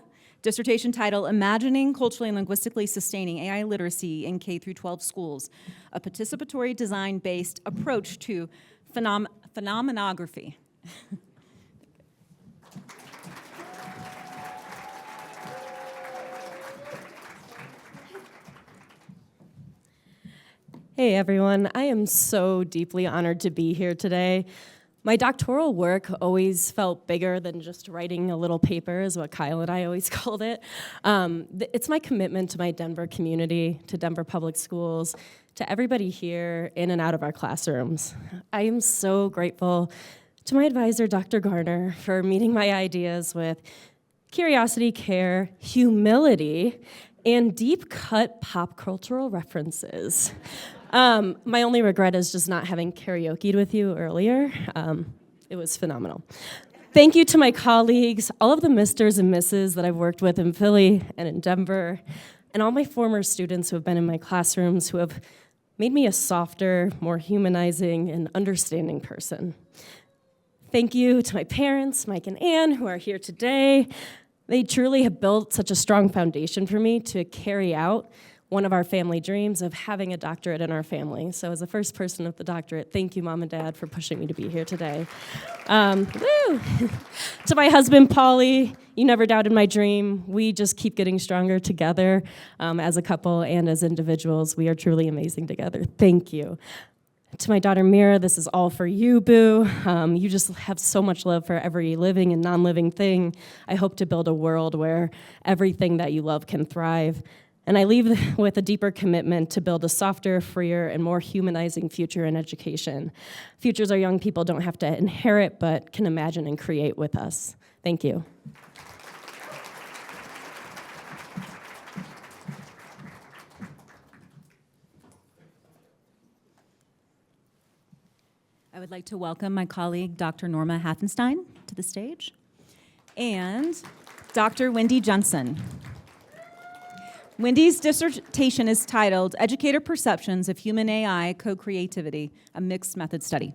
S11: Dissertation title, Imagining Culturally and Linguistically Sustaining AI Literacy in K-12 Schools, a participatory design-based approach to phenomenography.
S16: Hey everyone, I am so deeply honored to be here today. My doctoral work always felt bigger than just writing a little paper, is what Kyle and I always called it. It's my commitment to my Denver community, to Denver public schools, to everybody here in and out of our classrooms. I am so grateful to my advisor, Dr. Garner, for meeting my ideas with curiosity, care, humility, and deep-cut pop cultural references. My only regret is just not having karaoke'd with you earlier. It was phenomenal. Thank you to my colleagues, all of the misters and misses that I've worked with in Philly and in Denver, and all my former students who have been in my classrooms who have made me a softer, more humanizing, and understanding person. Thank you to my parents, Mike and Ann, who are here today. They truly have built such a strong foundation for me to carry out one of our family dreams of having a doctorate in our family. So as the first person of the doctorate, thank you, Mom and Dad, for pushing me to be here today. Woo! To my husband, Paulie, you never doubted my dream. We just keep getting stronger together as a couple and as individuals. We are truly amazing together. Thank you. To my daughter, Mira, this is all for you, boo. You just have so much love for every living and non-living thing. I hope to build a world where everything that you love can thrive. And I leave with a deeper commitment to build a softer, freer, and more humanizing future in education. Futures our young people don't have to inherit, but can imagine and create with us. Thank you.
S11: I would like to welcome my colleague, Dr. Norma Haffenstein, to the stage, and Dr. Wendy Jensen. Wendy's dissertation is titled Educator Perceptions of Human AI Co-Creativity, a Mixed Method Study.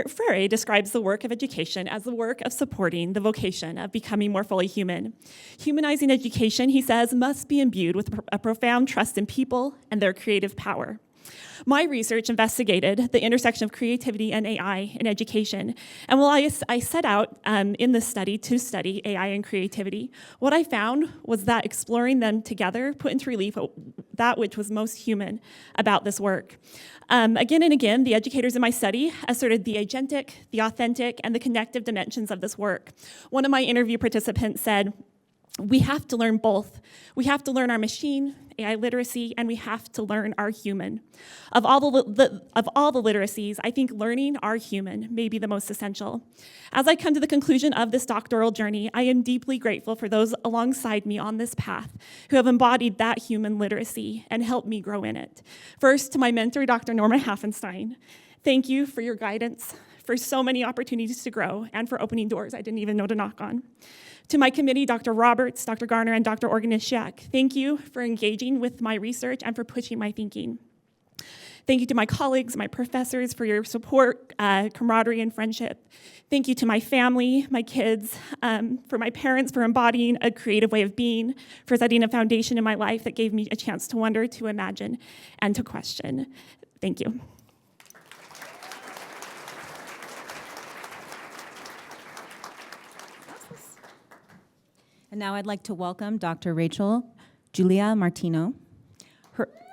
S17: Freire describes the work of education as the work of supporting the vocation of becoming more fully human. Humanizing education, he says, must be imbued with a profound trust in people and their creative power. My research investigated the intersection of creativity and AI in education. And while I set out in this study to study AI and creativity, what I found was that exploring them together put into relief that which was most human about this work. Again and again, the educators in my study asserted the agentic, the authentic, and the connective dimensions of this work. One of my interview participants said, we have to learn both. We have to learn our machine, AI literacy, and we have to learn our human. Of all the literacies, I think learning our human may be the most essential. As I come to the conclusion of this doctoral journey, I am deeply grateful for those alongside me on this path who have embodied that human literacy and helped me grow in it. First, to my mentor, Dr. Norma Haffenstein. Thank you for your guidance, for so many opportunities to grow, and for opening doors I didn't even know to knock on. To my committee, Dr. Roberts, Dr. Garner, and Dr. Organishek, thank you for engaging with my research and for pushing my thinking. Thank you to my colleagues, my professors, for your support, camaraderie, and friendship. Thank you to my family, my kids, for my parents for embodying a creative way of being, for setting a foundation in my life that gave me a chance to wonder, to imagine, and to question. Thank you.
S11: And now I'd like to welcome Dr. Rachel Julia Martino.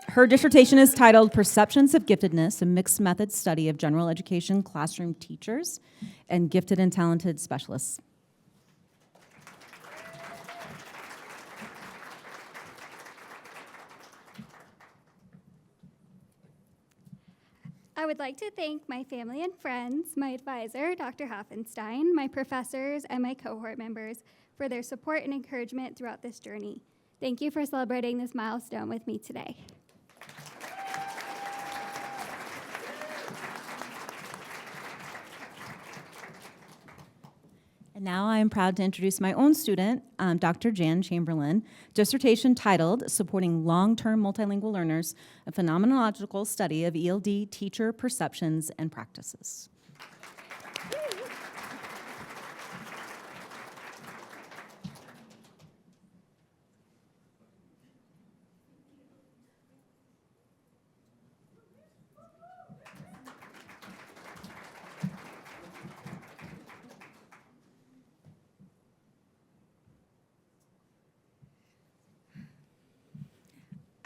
S11: Her dissertation is titled Perceptions of Giftedness, a Mixed Method Study of General Education Classroom Teachers and Gifted and Talented Specialists.
S18: I would like to thank my family and friends, my advisor, Dr. Hoffenstein, my professors, and my cohort members for their support and encouragement throughout this journey. Thank you for celebrating this milestone with me today.
S11: And now I am proud to introduce my own student, Dr. Jan Chamberlain, dissertation titled Supporting Long-Term Multilingual Learners, a Phenomenological Study of ELD Teacher Perceptions and Practices.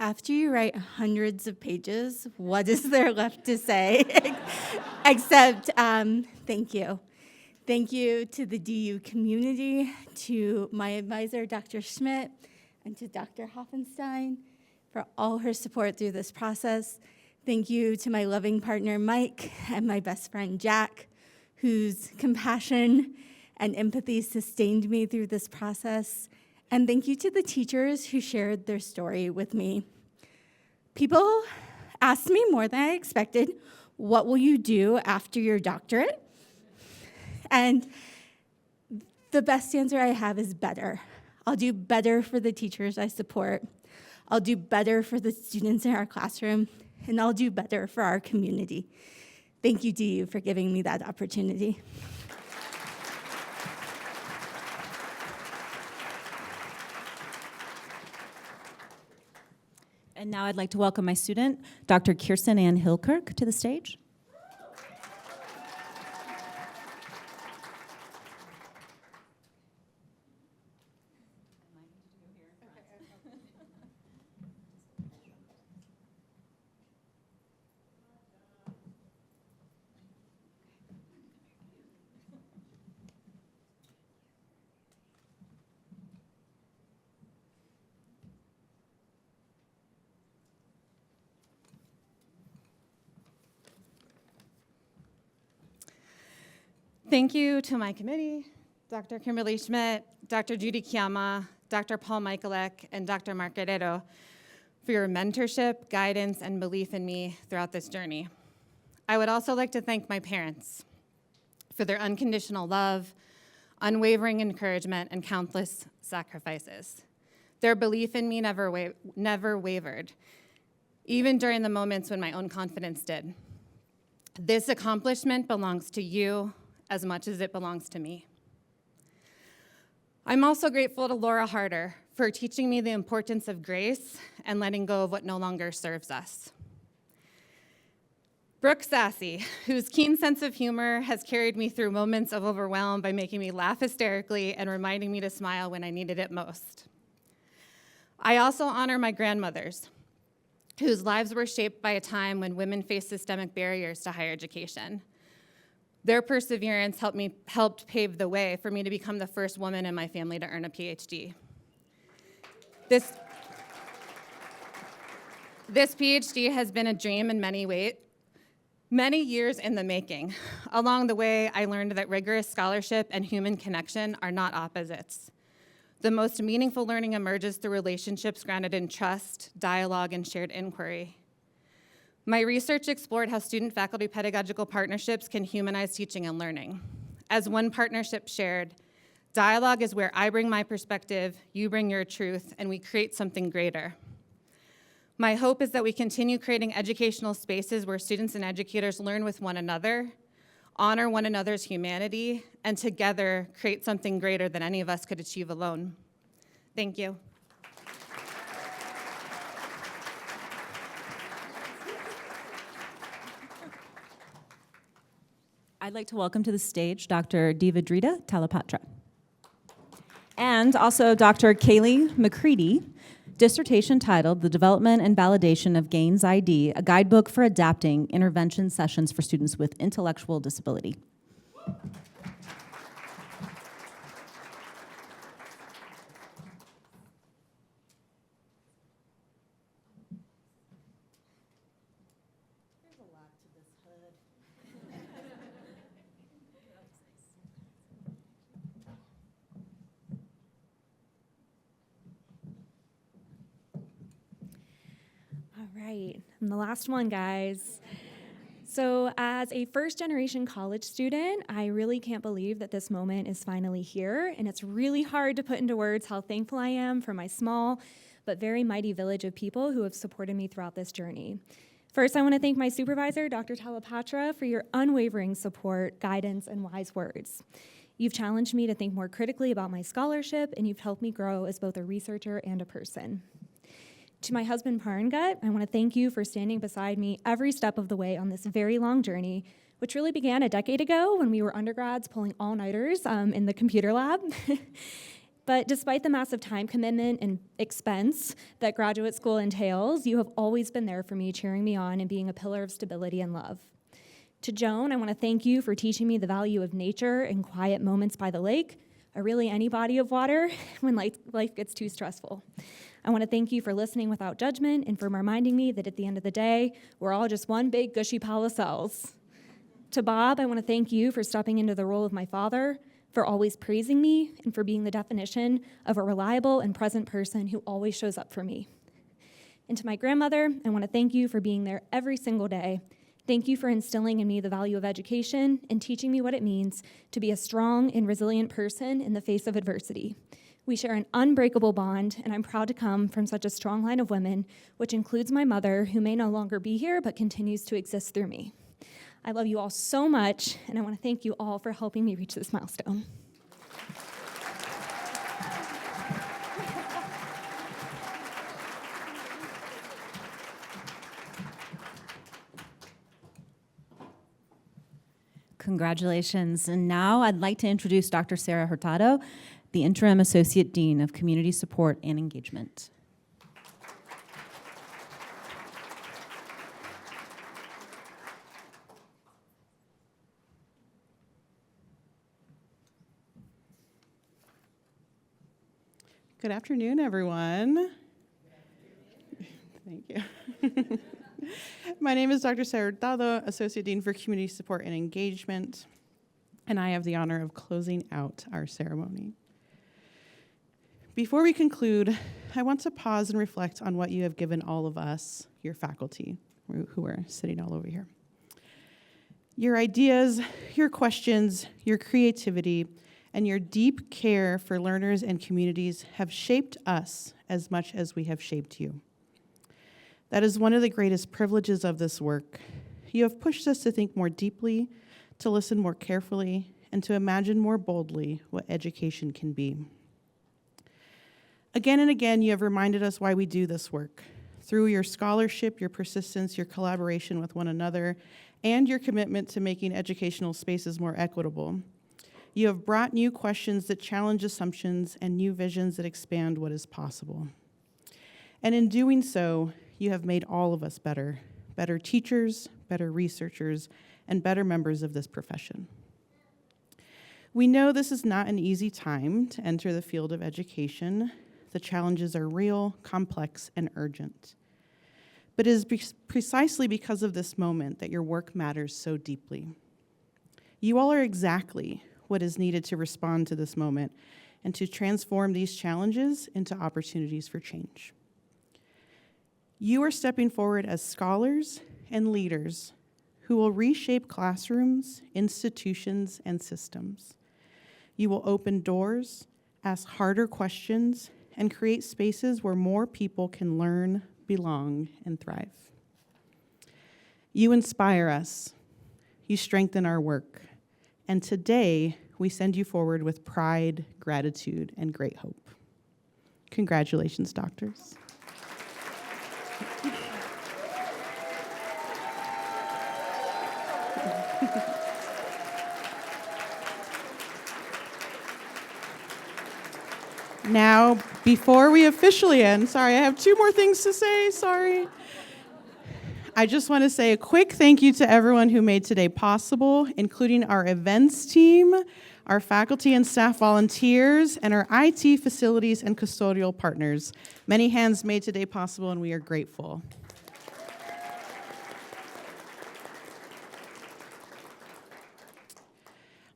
S19: After you write hundreds of pages, what is there left to say except thank you. Thank you to the DU community, to my advisor, Dr. Schmidt, and to Dr. Hoffenstein for all her support through this process. Thank you to my loving partner, Mike, and my best friend, Jack, whose compassion and empathy sustained me through this process. And thank you to the teachers who shared their story with me. People asked me more than I expected, what will you do after your doctorate? And the best answer I have is better. I'll do better for the teachers I support. I'll do better for the students in our classroom, and I'll do better for our community. Thank you, DU, for giving me that opportunity.
S11: And now I'd like to welcome my student, Dr. Kirsten Ann Hilkirk, to the stage.
S8: Thank you to my committee, Dr. Kimberly Schmidt, Dr. Judy Kiyama, Dr. Paul Michalek, and Dr. Mark Guerrero for your mentorship, guidance, and belief in me throughout this journey. I would also like to thank my parents for their unconditional love, unwavering encouragement, and countless sacrifices. Their belief in me never wavered, even during the moments when my own confidence did. This accomplishment belongs to you as much as it belongs to me. I'm also grateful to Laura Harder for teaching me the importance of grace and letting go of what no longer serves us. Brooke Sassy, whose keen sense of humor has carried me through moments of overwhelm by making me laugh hysterically and reminding me to smile when I needed it most. I also honor my grandmothers, whose lives were shaped by a time when women faced systemic barriers to higher education. Their perseverance helped pave the way for me to become the first woman in my family to earn a PhD. This PhD has been a dream in many ways, many years in the making. Along the way, I learned that rigorous scholarship and human connection are not opposites. The most meaningful learning emerges through relationships grounded in trust, dialogue, and shared inquiry. My research explored how student-faculty pedagogical partnerships can humanize teaching and learning. As one partnership shared, dialogue is where I bring my perspective, you bring your truth, and we create something greater. My hope is that we continue creating educational spaces where students and educators learn with one another, honor one another's humanity, and together create something greater than any of us could achieve alone. Thank you.
S11: I'd like to welcome to the stage Dr. Devadrita Talapatra. And also Dr. Kaylee McCready, dissertation titled The Development and Validation of Gaines ID, a guidebook for adapting intervention sessions for students with intellectual disability.
S20: All right, I'm the last one, guys. So as a first-generation college student, I really can't believe that this moment is finally here, and it's really hard to put into words how thankful I am for my small but very mighty village of people who have supported me throughout this journey. First, I want to thank my supervisor, Dr. Talapatra, for your unwavering support, guidance, and wise words. You've challenged me to think more critically about my scholarship, and you've helped me grow as both a researcher and a person. To my husband, Parangut, I want to thank you for standing beside me every step of the way on this very long journey, which really began a decade ago when we were undergrads pulling all-nighters in the computer lab. But despite the massive time commitment and expense that graduate school entails, you have always been there for me, cheering me on and being a pillar of stability and love. To Joan, I want to thank you for teaching me the value of nature and quiet moments by the lake, or really any body of water when life gets too stressful. I want to thank you for listening without judgment and for reminding me that at the end of the day, we're all just one big gushy pile of cells. To Bob, I want to thank you for stepping into the role of my father, for always praising me, and for being the definition of a reliable and present person who always shows up for me. And to my grandmother, I want to thank you for being there every single day. Thank you for instilling in me the value of education and teaching me what it means to be a strong and resilient person in the face of adversity. We share an unbreakable bond, and I'm proud to come from such a strong line of women, which includes my mother, who may no longer be here, but continues to exist through me. I love you all so much, and I want to thank you all for helping me reach this milestone.
S11: Congratulations. And now I'd like to introduce Dr. Sarah Hurtado, the Interim Associate Dean of Community Support and Engagement.
S21: Good afternoon, everyone. Thank you. My name is Dr. Sarah Hurtado, Associate Dean for Community Support and Engagement. and I have the honor of closing out our ceremony. Before we conclude, I want to pause and reflect on what you have given all of us, your faculty, who are sitting all over here. Your ideas, your questions, your creativity, and your deep care for learners and communities have shaped us as much as we have shaped you. That is one of the greatest privileges of this work. You have pushed us to think more deeply, to listen more carefully, and to imagine more boldly what education can be. Again and again, you have reminded us why we do this work. Through your scholarship, your persistence, your collaboration with one another, and your commitment to making educational spaces more equitable, you have brought new questions that challenge assumptions and new visions that expand what is possible. And in doing so, you have made all of us better, better teachers, better researchers, and better members of this profession. We know this is not an easy time to enter the field of education. The challenges are real, complex, and urgent. But it is precisely because of this moment that your work matters so deeply. You all are exactly what is needed to respond to this moment and to transform these challenges into opportunities for change. You are stepping forward as scholars and leaders who will reshape classrooms, institutions, and systems. You will open doors, ask harder questions, and create spaces where more people can learn, belong, and thrive. You inspire us. You strengthen our work. And today, we send you forward with pride, gratitude, and great hope. Congratulations, doctors. Now, before we officially end, sorry, I have two more things to say, sorry. I just want to say a quick thank you to everyone who made today possible, including our events team, our faculty and staff volunteers, and our IT facilities and custodial partners. Many hands made today possible, and we are grateful.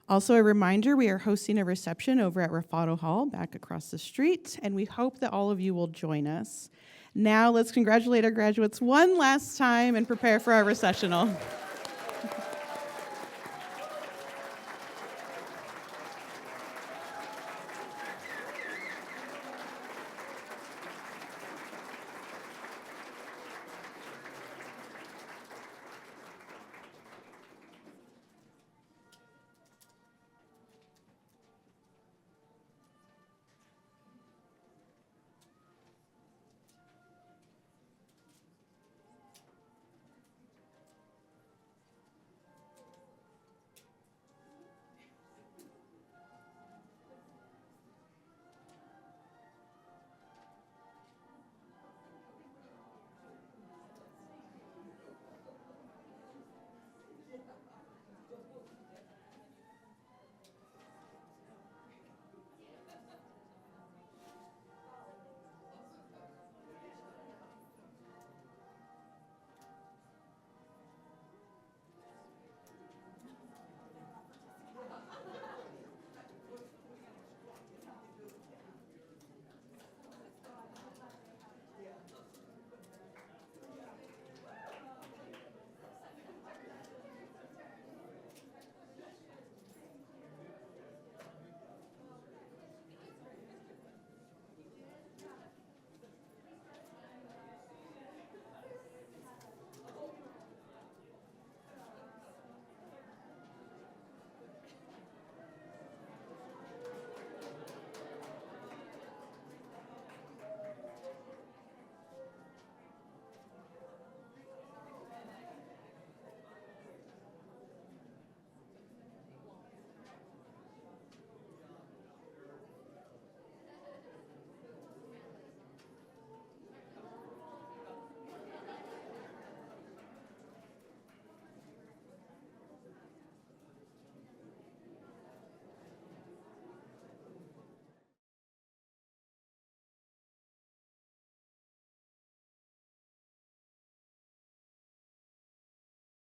S21: Also, a reminder, we are hosting a reception over at Raffato Hall back across the street, and we hope that all of you will join us. Now, let's congratulate our graduates one last time and prepare for our recessional.